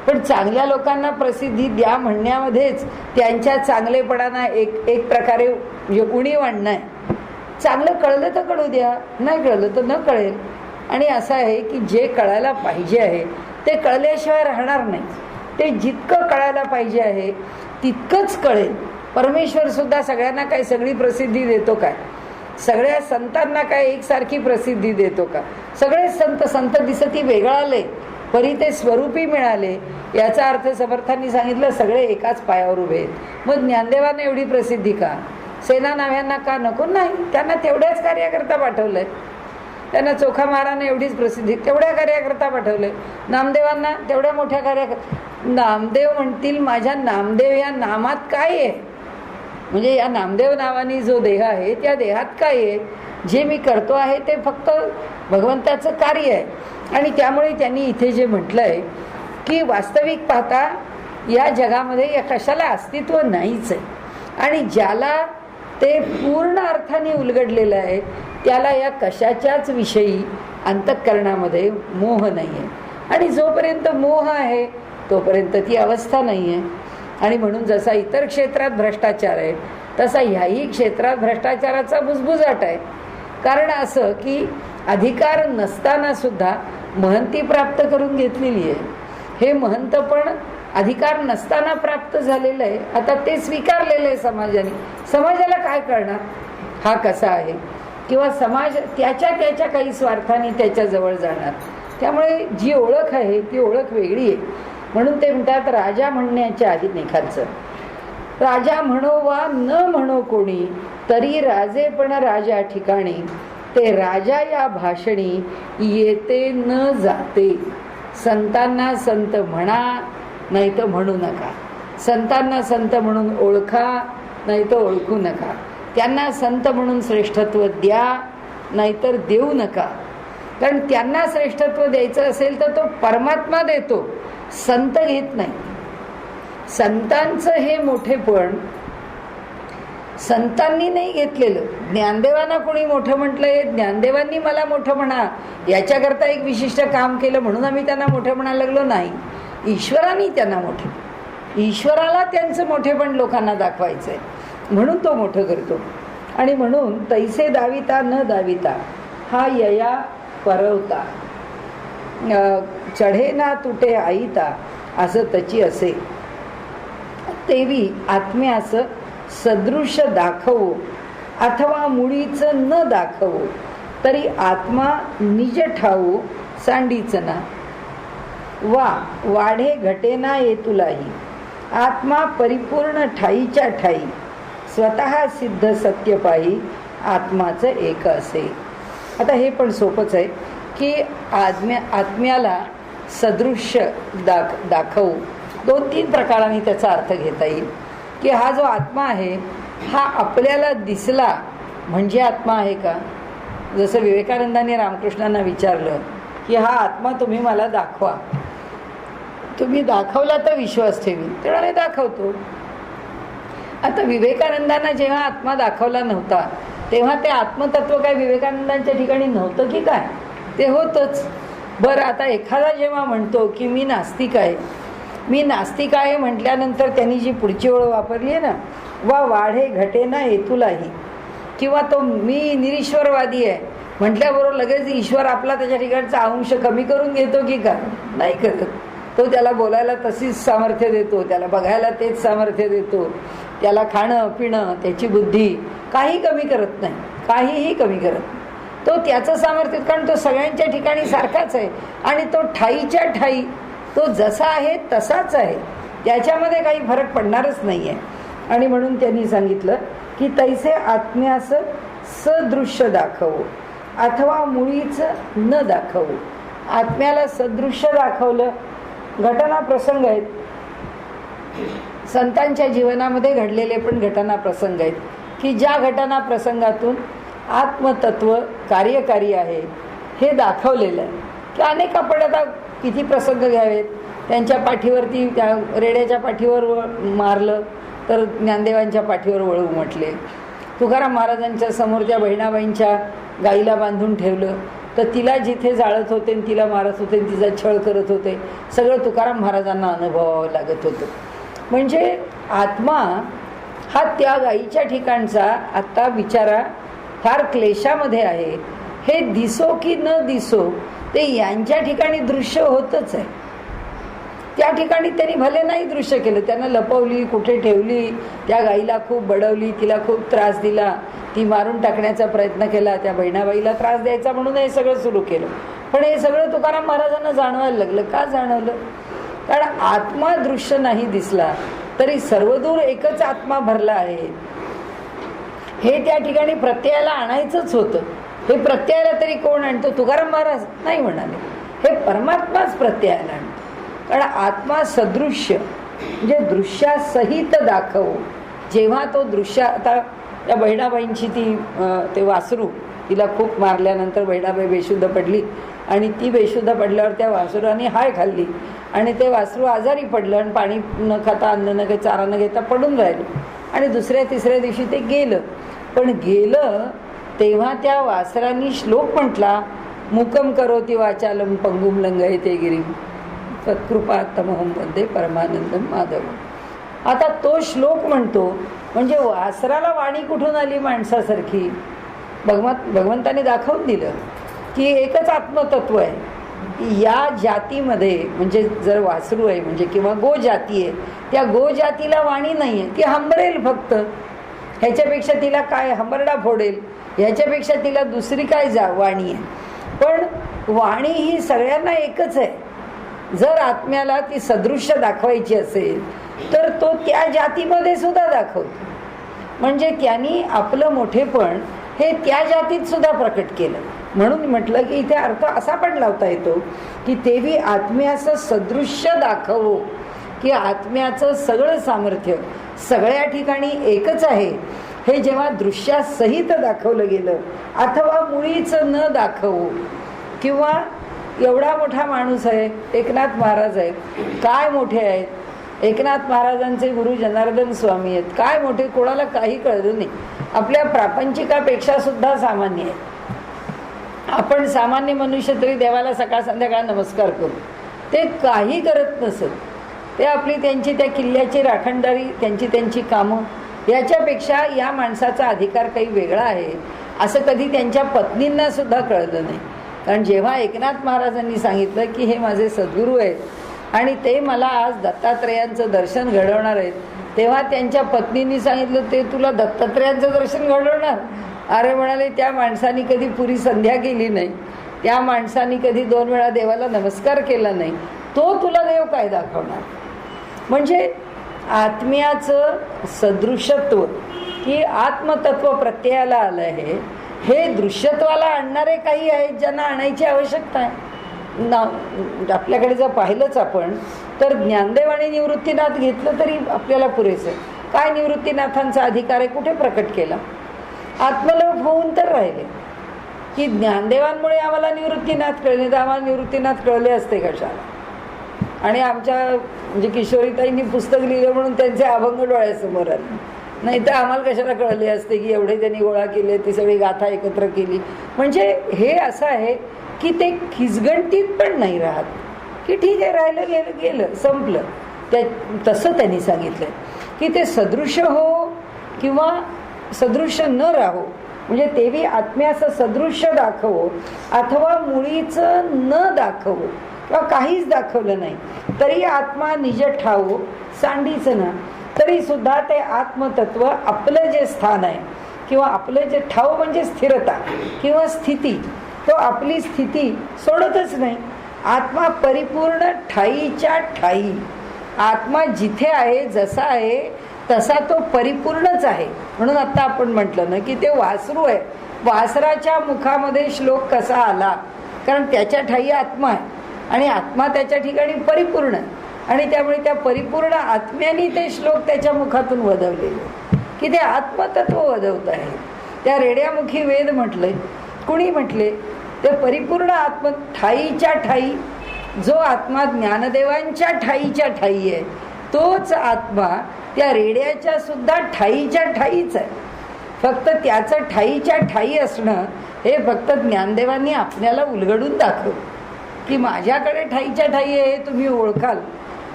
पण चांगल्या लोकांना प्रसिद्धी द्या म्हणण्यामध्येच त्यांच्या चांगलेपणाला एक प्रकारे उणीव आणणं आहे. चांगलं कळलं तर कळू द्या, नाही कळलं तर न कळेल. आणि असं आहे की जे कळायला पाहिजे आहे ते कळल्याशिवाय राहणार नाही. ते जितकं कळायला पाहिजे आहे तितकंच कळेल. परमेश्वर सुद्धा सगळ्यांना काय सगळी प्रसिद्धी देतो काय? सगळ्या संतांना काय एकसारखी प्रसिद्धी देतो का? सगळे संत दिसती वेगळाले परी ते स्वरूपी मिळाले. याचा अर्थ समर्थांनी सांगितलं सगळे एकाच पायावर उभे आहेत. मग ज्ञानदेवांना एवढी प्रसिद्धी का? सेना नाव्यांना का नको? नाही, त्यांना तेवढ्याच कार्याकरता पाठवलंय. त्यांना चोखा महाराजांना एवढीच प्रसिद्धी तेवढ्या कार्याकरता पाठवलंय. नामदेवांना तेवढ्या मोठ्या कार्याकरता. नामदेव म्हणतील माझ्या नामदेव या नामात काय आहे, म्हणजे या नामदेव नावानी जो देह आहे त्या देहात काय आहे? जे मी करतो आहे ते फक्त भगवंताचं कार्य आहे. आणि त्यामुळे त्यांनी इथे जे म्हटलंय की वास्तविक पाहता या जगामध्ये या कशाला अस्तित्व नाहीच आहे. आणि ज्याला ते पूर्ण अर्थाने उलगडलेलं आहे त्याला या कशाच्याच विषयी अंतःकरणामध्ये मोह नाही आहे. आणि जोपर्यंत मोह आहे तोपर्यंत ती अवस्था नाही आहे. आणि म्हणून जसा इतर क्षेत्रात भ्रष्टाचार आहे तसा ह्याही क्षेत्रात भ्रष्टाचाराचा बुजबुजाट आहे. कारण असं की अधिकार नसताना सुद्धा महंती प्राप्त करून घेतलेली आहे. हे महंत पण अधिकार नसताना प्राप्त झालेलं आहे. आता ते स्वीकारलेलं आहे समाजाने. समाजाला काय करणार हा कसा आहे, किंवा समाज त्याच्या काही स्वार्थाने त्याच्याजवळ जाणार. त्यामुळे जी ओळख आहे ती ओळख वेगळी आहे. म्हणून ते म्हणतात राजा म्हणण्याच्या आधी नाही खालचं, राजा म्हणो वा न म्हणो कोणी तरी राजे पण राजा ठिकाणी ते राजा या भाषणी येते न जाते. संतांना संत म्हणा नाही तर म्हणू नका. संतांना संत म्हणून ओळखा नाही तर ओळखू नका. त्यांना संत म्हणून श्रेष्ठत्व द्या नाहीतर देऊ नका. कारण त्यांना श्रेष्ठत्व द्यायचं असेल तर तो परमात्मा देतो, संत घेत नाही. संतांचं हे मोठेपण संतांनी नाही घेतलेलं. ज्ञानदेवांना कोणी मोठं म्हटलंय, ज्ञानदेवांनी मला मोठं म्हणा याच्याकरता एक विशिष्ट काम केलं म्हणून आम्ही त्यांना मोठं म्हणायला लागलो नाही. ईश्वराने त्यांना मोठे, ईश्वराला त्यांचं मोठेपण लोकांना दाखवायचंय म्हणून तो मोठं करतो. आणि म्हणून तैसे दाविता न दाविता हा यया परवता चढे ना तुटे आईता असं तची असे. तेवी आत्म्यास सदृश दाखवो अथवा मुळीच न दाखवो तरी आत्मा निज ठाऊ सांडीच ना. वा वाढे घटेना येतुलाही आत्मा परिपूर्ण ठाईच्या ठाई स्वतः सिद्ध सत्य पाही आत्माचं एक असे. आता हे पण सोपंच आहे की आत्म्याला सदृश्य दाखवू. 2-3 प्रकारांनी त्याचा अर्थ घेता येईल की हा जो आत्मा आहे हा आपल्याला दिसला म्हणजे आत्मा आहे का? जसं विवेकानंदांनी रामकृष्णांना विचारलं की हा आत्मा तुम्ही मला दाखवा, तुम्ही दाखवला तर विश्वास ठेवीन. तेवढा दाखवतो. आता विवेकानंदांना जेव्हा आत्मा दाखवला नव्हता तेव्हा ते आत्मतत्व काय विवेकानंदांच्या ठिकाणी नव्हतं की काय? ते होतच. बरं, आता एखादा जेव्हा म्हणतो की मी नास्तिक आहे, मी नास्तिक आहे म्हटल्यानंतर त्यांनी जी पुढची ओळ वापरली आहे ना, वा वाढे घटे ना हेतुलाही, किंवा तो मी निरीश्वरवादी आहे म्हटल्याबरोबर लगेच ईश्वर आपला त्याच्या ठिकाणचा अंश कमी करून घेतो की का? नाही करत. तो त्याला बोलायला तशीच सामर्थ्य देतो, त्याला बघायला तेच सामर्थ्य देतो, त्याला खाणं पिणं त्याची बुद्धी काही कमी करत नाही, काहीही कमी करत नाही. तो त्याचं सामर्थ्य, कारण तो सगळ्यांच्या ठिकाणी सारखाच आहे आणि तो ठाईच्या ठाई तो जसा आहे तसाच आहे, त्याच्यामध्ये काही फरक पडणारच नाही आहे. आणि म्हणून त्यांनी सांगितलं की तैसे आत्म्यास सदृश्य दाखवू अथवा मुळीच न दाखवू. आत्म्याला सदृश्य दाखवलं. घटना प्रसंग आहेत, संतांच्या जीवनामध्ये घडलेले पण घटना प्रसंग आहेत की ज्या घटना प्रसंगातून आत्मतत्व कार्यकारी आहे हे दाखवलेलं आहे. की अनेक आपण आता किती प्रसंग घ्यावेत. त्यांच्या पाठीवरती त्या रेड्याच्या पाठीवर मारलं तर ज्ञानदेवांच्या पाठीवर वळू म्हटले. तुकाराम महाराजांच्या समोर त्या बहिणाबाईंच्या गाईला बांधून ठेवलं तर तिला जिथे जाळत होते आणि तिला मारत होते आणि तिचा छळ करत होते, सगळं तुकाराम महाराजांना अनुभवावं लागत होतं. म्हणजे आत्मा हा त्या गाईच्या ठिकाणचा आत्ता बिचारा फार क्लेशामध्ये आहे, हे दिसो की न दिसो ते यांच्या ठिकाणी दृश्य होतच आहे. त्या ठिकाणी त्यांनी भले नाही दृश्य केलं, त्यांना लपवली, कुठे ठेवली, त्या गाईला खूप बडवली, तिला खूप त्रास दिला, ती मारून टाकण्याचा प्रयत्न केला, त्या बहिणाबाईला त्रास द्यायचा म्हणून हे सगळं सुरू केलं. पण हे सगळं तुकाराम महाराजांना जाणवायला लागलं. का जाणवलं? कारण आत्मा दृश्य नाही दिसला तरी सर्वदूर एकच आत्मा भरला आहे हे त्या ठिकाणी प्रत्ययाला आणायचंच होतं. हे प्रत्ययाला तरी कोण आणतो? तुकाराम महाराज नाही म्हणाले, हे परमात्माच प्रत्ययाला आणतो. कारण आत्मा सदृश्य म्हणजे दृश्यासहित दाखवू. जेव्हा तो दृश्य, आता त्या बहिणाबाईंची ते वासरू, तिला खूप मारल्यानंतर बहिणाबाई बेशुद्ध पडली आणि ती बेशुद्ध पडल्यावर त्या वासुराने हाय खाल्ली आणि ते वासरू आजारी पडलं आणि पाणी न खाता अन्न न काही चारा न घेता पडून राहिलं आणि दुसऱ्या तिसऱ्या दिवशी ते गेलं. पण गेलं तेव्हा त्या वासरांनी श्लोक म्हटला, मुकम करोती वाचालम पंगुम लंघयते गिरीम तत्कृपात्तमहं वंदे परमानंदम माधव. आता तो श्लोक म्हणतो म्हणजे वासराला वाणी कुठून आली माणसासारखी? भगवंताने दाखवून दिलं की एकच आत्मतत्व आहे. या जातीमध्ये म्हणजे जर वासरू आहे म्हणजे किंवा गो जाती आहे, त्या गो जातीला वाणी नाही आहे, ती हंबरेल फक्त. ह्याच्यापेक्षा तिला काय हंबरडा फोडेल, ह्याच्यापेक्षा तिला दुसरी काय वाणी आहे. पण वाणी ही सगळ्यांना एकच आहे. जर आत्म्याला ती सदृश्य दाखवायची असेल तर तो त्या जातीमध्ये सुद्धा दाखवतो. म्हणजे त्यांनी आपलं मोठेपण हे त्या जातीत सुद्धा प्रकट केलं. म्हणून म्हटलं की इथे अर्थ असा पण लावता येतो की तेवी आत्म्याचं सदृश्य दाखवो, की आत्म्याचं सगळं सामर्थ्य सगळ्या ठिकाणी एकच आहे हे जेव्हा दृश्यासहित दाखवलं गेलं अथवा मुळीच न दाखवू. किंवा एवढा मोठा माणूस आहे, एकनाथ महाराज आहेत, काय मोठे आहेत. एकनाथ महाराजांचे गुरु जनार्दन स्वामी आहेत, काय मोठे, कोणाला काही कळलं नाही. आपल्या प्रापंचिकापेक्षा सुद्धा सामान्य आहे. आपण सामान्य मनुष्य तरी देवाला सकाळ संध्याकाळ नमस्कार करू, ते काही करत नसत. ते आपली त्यांची त्या किल्ल्याची राखणदारी, त्यांची कामं, याच्यापेक्षा या माणसाचा अधिकार काही वेगळा आहे असं कधी त्यांच्या पत्नींना सुद्धा कळलं नाही. कारण जेव्हा एकनाथ महाराजांनी सांगितलं की हे माझे सद्गुरू आहेत आणि ते मला आज दत्तात्रेयांचं दर्शन घडवणार आहेत, तेव्हा त्यांच्या पत्नींनी सांगितलं ते तुला दत्तात्रेयांचं दर्शन घडवणार? अरे म्हणाले, त्या माणसाने कधी पुरी संध्या केली नाही, त्या माणसाने कधी 2 वेळा देवाला नमस्कार केला नाही, तो तुला देव काय दाखवणार? म्हणजे आत्म्याचं सदृशत्व की आत्मतत्व प्रत्ययाला आलं आहे, हे दृश्यत्वाला आणणारे काही आहेत ज्यांना आणायची आवश्यकता आहे. आपल्याकडे जर पाहिलंच आपण तर ज्ञानदेव आणि निवृत्तीनाथ घेतलं तरी आपल्याला पुरेसं. काय निवृत्तीनाथांचा अधिकार आहे कुठे प्रकट केला? आत्मलोक होऊन तर राहिले की ज्ञानदेवांमुळे आम्हाला निवृत्तीनाथ कळले, तर आम्हाला निवृत्तीनाथ कळले असते कशाला? आणि आमच्या म्हणजे किशोरीताईंनी पुस्तक लिहिलं म्हणून त्यांचे अभंग डोळ्यासमोर आले, नाही तर आम्हाला कशाला कळले असते की एवढे त्यांनी गोळा केले, ती सगळी गाथा एकत्र केली. म्हणजे हे असं आहे की ते खिजगणतीत पण नाही राहत की ठीक आहे राहिलं गेलं गेलं संपलं. तसं त्यांनी सांगितलं की ते सदृश्य हो किंवा सदृश्य न राहो, म्हणजे तेही आत्म्याचं सदृश्य दाखवो अथवा मुळीचं न दाखवो किंवा काहीच दाखवलं नाही तरी आत्मा निज ठावो सांडीचं ना, तरी सुद्धा ते आत्मतत्व आपलं जे स्थान आहे किंवा आपलं जे ठाव म्हणजे स्थिरता किंवा स्थिती, तो आपली स्थिती सोडतच नाही. आत्मा परिपूर्ण ठाईच्या ठाई, आत्मा जिथे आहे जसा आहे तसा तो परिपूर्णच आहे. म्हणून आता आपण म्हटलं ना की ते वासरू आहे, वासराच्या मुखामध्ये श्लोक कसा आला, कारण त्याच्या ठाई आत्मा आहे आणि आत्मा त्याच्या ठिकाणी परिपूर्ण आहे आणि त्यामुळे त्या परिपूर्ण आत्म्याने ते श्लोक त्याच्या मुखातून वदवलेले की ते आत्मतत्व वदवत आहे. त्या रेड्यामुखी वेद म्हटले, कुणी म्हटले, ते परिपूर्ण आत्म ठाईच्या ठाई, जो आत्मा ज्ञानदेवांच्या ठाईच्या ठाई आहे तोच आत्मा त्या रेड्याच्या सुद्धा ठाईच्या ठाईच आहे. फक्त त्याचं ठाईच्या ठाई असणं हे फक्त ज्ञानदेवांनी आपल्याला उलगडून दाखवलं की माझ्याकडे ठाईच्या ठाई आहे, हे तुम्ही ओळखाल.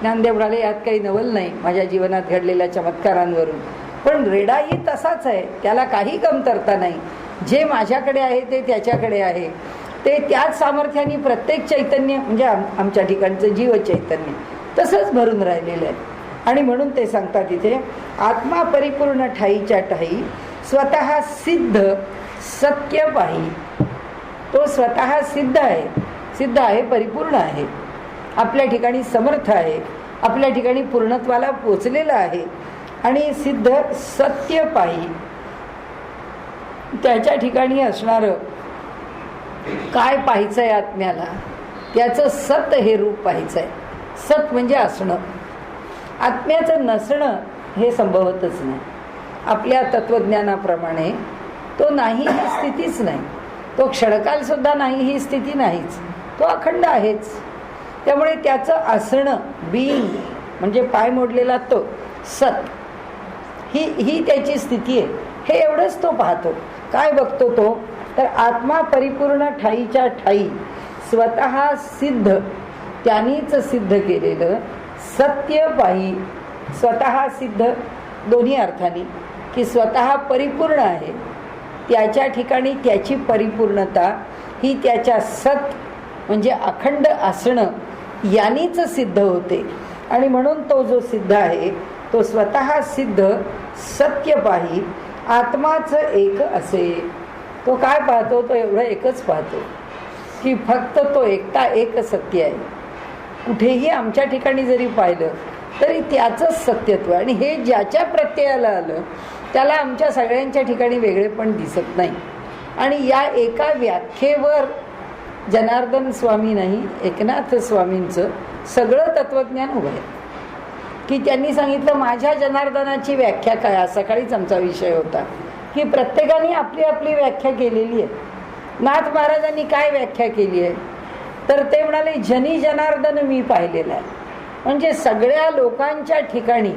ज्ञानदेव म्हणाले यात काही नवल नाही माझ्या जीवनात घडलेल्या चमत्कारांवरून, पण रेडाही तसाच आहे, त्याला काही कमतरता नाही. जे माझ्याकडे आहे ते त्याच्याकडे आहे, ते त्याच सामर्थ्याने प्रत्येक चैतन्य म्हणजे आमच्या ठिकाणचं जीव चैतन्य तसंच भरून राहिलेलं आहे. आणि म्हणून ते सांगतात इथे आत्मा परिपूर्ण ठाईच्या ठाई स्वतः सिद्ध सत्य पाही. तो स्वतः सिद्ध आहे, परिपूर्ण आहे, आपल्या ठिकाणी समर्थ आहे, आपल्या ठिकाणी पूर्णत्वाला पोचलेला आहे आणि सिद्ध सत्य पाही. त्याच्या ठिकाणी असणारं काय पाहायचंय आत्म्याला, त्याचं सत हे रूप पाहायचंय. सत म्हणजे असणं, आत्म्याचं नसणं हे संभवतच नाही. आपल्या तत्वज्ञानाप्रमाणे तो नाही ही स्थितीच नाही, तो क्षणकाल सुद्धा नाही ही स्थिती नाहीच, तो अखंड आहेच. त्यामुळे त्याचं असणं बीइंग म्हणजे पाय मोडलेला तो सत ही त्याची स्थिती आहे, हे एवढंच तो पाहतो. काय बघतो तो, तर आत्मा परिपूर्ण ठाईच्या ठाई स्वतः सिद्ध, त्यांनीच सिद्ध केलेलं सत्य पाही. स्वतः सिद्ध दोन्ही अर्थाने की स्वतः परिपूर्ण आहे, त्याच्या ठिकाणी त्याची परिपूर्णता ही त्याच्या सत म्हणजे अखंड असणं यांनीच सिद्ध होते. आणि म्हणून तो जो सिद्ध आहे तो स्वतः सिद्ध सत्य पाही आत्माच एक असे. तो काय पाहतो, तो एवढं एकच पाहतो की फक्त तो एकटा एक सत्य आहे. कुठेही आमच्या ठिकाणी जरी पाहिलं तरी त्याचंच सत्यत्व, आणि हे ज्याच्या प्रत्ययाला आलं त्याला आमच्या सगळ्यांच्या ठिकाणी वेगळेपण दिसत नाही. आणि या एका व्याख्येवर जनार्दन स्वामी नाही, एकनाथ स्वामींचं सगळं तत्वज्ञान उभं आहे की त्यांनी सांगितलं माझ्या जनार्दनाची व्याख्या काय. आज सकाळीच आमचा विषय होता की प्रत्येकाने आपली आपली व्याख्या केलेली आहे. नाथ महाराजांनी काय व्याख्या केली आहे, तर ते म्हणाले जनी जनार्दन मी पाहिलेलं आहे. म्हणजे सगळ्या लोकांच्या ठिकाणी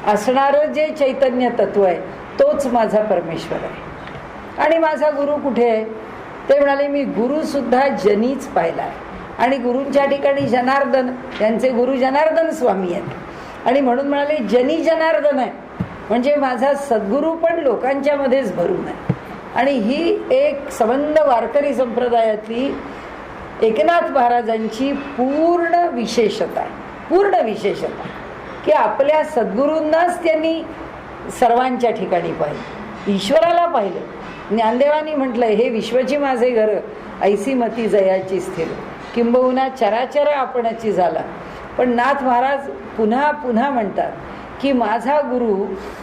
असणारं जे चैतन्य तत्व आहे तोच माझा परमेश्वर आहे. आणि माझा गुरु कुठे आहे, ते म्हणाले मी गुरु सुद्धा जनीच पाहिला आहे. आणि गुरूंच्या ठिकाणी जनार्दन, त्यांचे गुरु जनार्दन स्वामी आहेत. आणि म्हणून म्हणाले जनी जनार्दन आहे, म्हणजे माझा सद्गुरू पण लोकांच्या मध्येच भरून आहे. आणि ही एक संबंध वारकरी संप्रदायातली एकनाथ महाराजांची पूर्ण विशेषता की आपल्या सद्गुरूंनाच त्यांनी सर्वांच्या ठिकाणी पाहिलं, ईश्वराला पाहिलं. ज्ञानदेवानी म्हटलंय हे विश्वची माझे घर ऐसी मती जयाची स्थिर, किंबहुना चराचर आपणाची झाला. पण नाथ महाराज पुन्हा पुन्हा म्हणतात की माझा गुरु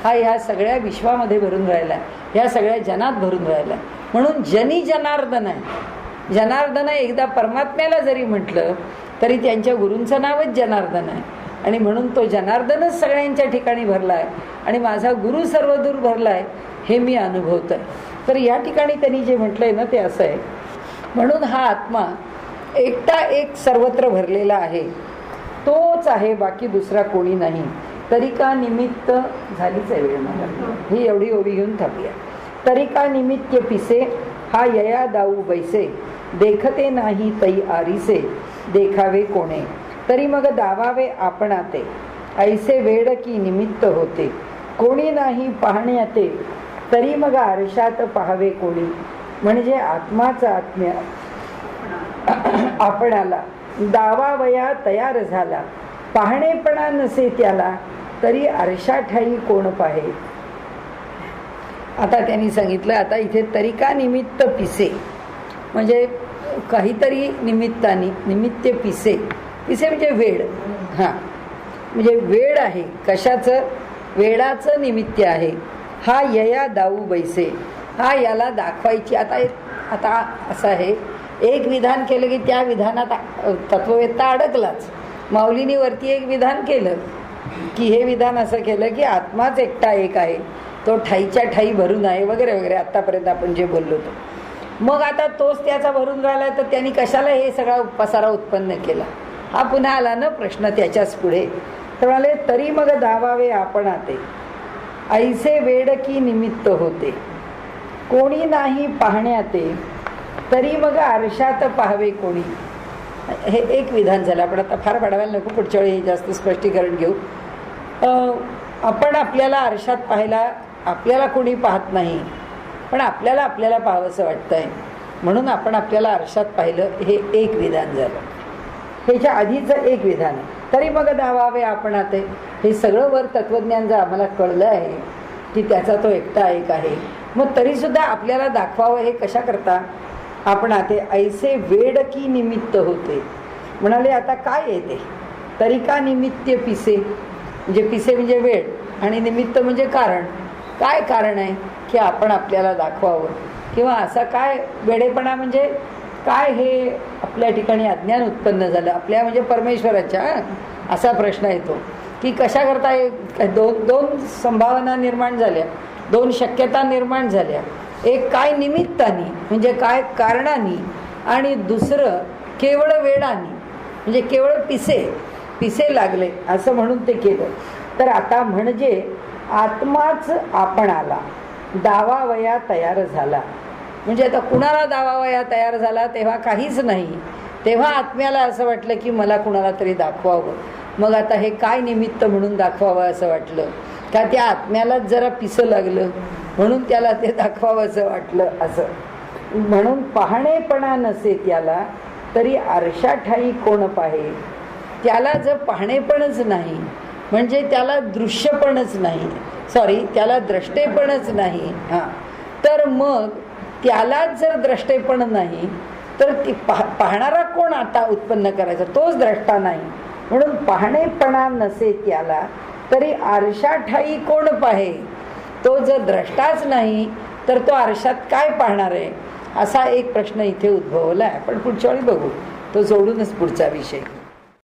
हा ह्या सगळ्या विश्वामध्ये भरून राहिला, ह्या सगळ्या जनात भरून राहिला. म्हणून जनी जनार्दन आहे. जनार्दन एकदा परमात्म्याला जरी म्हटलं तरी त्यांच्या गुरूंचं नावच जनार्दन आहे. आणि म्हणून तो जनार्दनच सगळ्यांच्या ठिकाणी भरला आहे आणि माझा गुरु सर्वदूर भरला आहे हे मी अनुभवत आहे. तर या ठिकाणी त्यांनी जे म्हटलंय ना ते असं आहे. म्हणून हा आत्मा एकटा एक सर्वत्र भरलेला आहे, तोच आहे, बाकी दुसरा कोणी नाही. तरी का निमित्त झालीच आहे वेळ मला, ही एवढी ओवी घेऊन थांबूया. तरी का निमित्त पिसे हा यया दाऊ बैसे, देखते नाही तई आरिसे, देखावे कोणे. तरी मग दावावे आपणाते ऐसे वेड की निमित्त होते, कोणी नाही पाहण्याते, तरी मग आरशात पाहावे कोणी. म्हणजे आत्माचा आत्म्या आपणाला दावावया तयार झाला, पाहणेपणा नसे त्याला, तरी आरशाठाई कोण पाहे. आता त्यांनी सांगितलं, आता इथे तरी का निमित्त पिसे, म्हणजे काहीतरी निमित्ताने, निमित्त पिसे, पिसे म्हणजे वेळ. हां, म्हणजे वेळ आहे, कशाचं, वेळाचं निमित्त आहे. हा यया दाऊ बैसे, हा याला दाखवायची. आता असं आहे, एक विधान केलं की त्या विधानात तत्ववेत्ता अडकलाच. माऊलीने वरती एक विधान केलं की हे विधान असं केलं की आत्माच एकटा एक आहे, तो ठाईच्या ठाई भरून आहे वगैरे वगैरे, आत्तापर्यंत आपण जे बोललो होतो. मग आता तोच त्याचा भरून राहिला, तर त्यांनी कशाला हे सगळा पसारा उत्पन्न केला. हा पुन्हा आला ना प्रश्न त्याच्याच पुढे. तर म्हणाले, तरी मग दावावे आपण आते, ऐसे वेड की निमित्त होते, कोणी नाही पाहण्याते, तरी मग आरशात पाहावे कोणी. हे एक विधान झालं. आपण आता फार वाढवायला नको, पुढच्या वेळी जास्त स्पष्टीकरण घेऊ. आपण आपल्याला आरशात पाहायला, आपल्याला कोणी पाहत नाही, पण आपल्याला आपल्याला पाहावंसं वाटतंय म्हणून आपण आपल्याला आरशात पाहिलं. हे एक विधान झालं. ह्याच्या आधीचं एक विधान आहे, तरी मग दावावे आपण आते. हे सगळं वर तत्वज्ञान जर आम्हाला कळलं आहे की त्याचा तो एकटा एक आहे, मग तरीसुद्धा आपल्याला दाखवावं हे कशा करता आपण आते. ऐसे वेड की निमित्त होते. म्हणाले आता काय येते, तरी का निमित्त पिसे, म्हणजे पिसे म्हणजे वेळ आणि निमित्त म्हणजे कारण. काय कारण आहे की आपण आपल्याला दाखवावं, किंवा असा काय वेडेपणा म्हणजे काय, हे आपल्या ठिकाणी अज्ञान उत्पन्न झालं आपल्या, म्हणजे परमेश्वराच्या. असा प्रश्न येतो की कशा करता दोन संभावना निर्माण झाल्या, दोन शक्यता निर्माण झाल्या. एक काय निमित्तानी, म्हणजे काय कारणानी, आणि दुसरं केवळ वेळानी, म्हणजे केवळ पिसे लागले असं म्हणून ते केलं. तर आता म्हणजे आत्माच आपणाला दावावया तयार झाला. म्हणजे आता कुणाला दावावया तयार झाला, तेव्हा काहीच नाही, तेव्हा आत्म्याला असं वाटलं की मला कुणाला तरी दाखवावं. मग आता हे काय निमित्त म्हणून दाखवावं असं वाटलं का, त्या आत्म्यालाच जरा पिसं लागलं म्हणून त्याला ते दाखवावं असं वाटलं. असं म्हणून पाहणेपणा नसे त्याला, तरी आरशाठाई कोण पाहे. त्याला जर पाहणेपणच नाही, म्हणजे त्याला दृश्यपणच नाही, त्याला द्रष्टेपणच नाही, हां, तर मग त्यालाच जर द्रष्टेपण नाही, तर ती पाहणारा कोण आता उत्पन्न करायचा, तोच द्रष्टा नाही. म्हणून पाहणेपणा नसे त्याला, तरी आरशाठाई कोण पाहे. तो जर द्रष्टाच नाही तर तो आरशात काय पाहणार आहे, असा एक प्रश्न इथे उद्भवला आहे. आपण पुढच्या वेळी बघू, तो जोडूनच पुढचा विषय.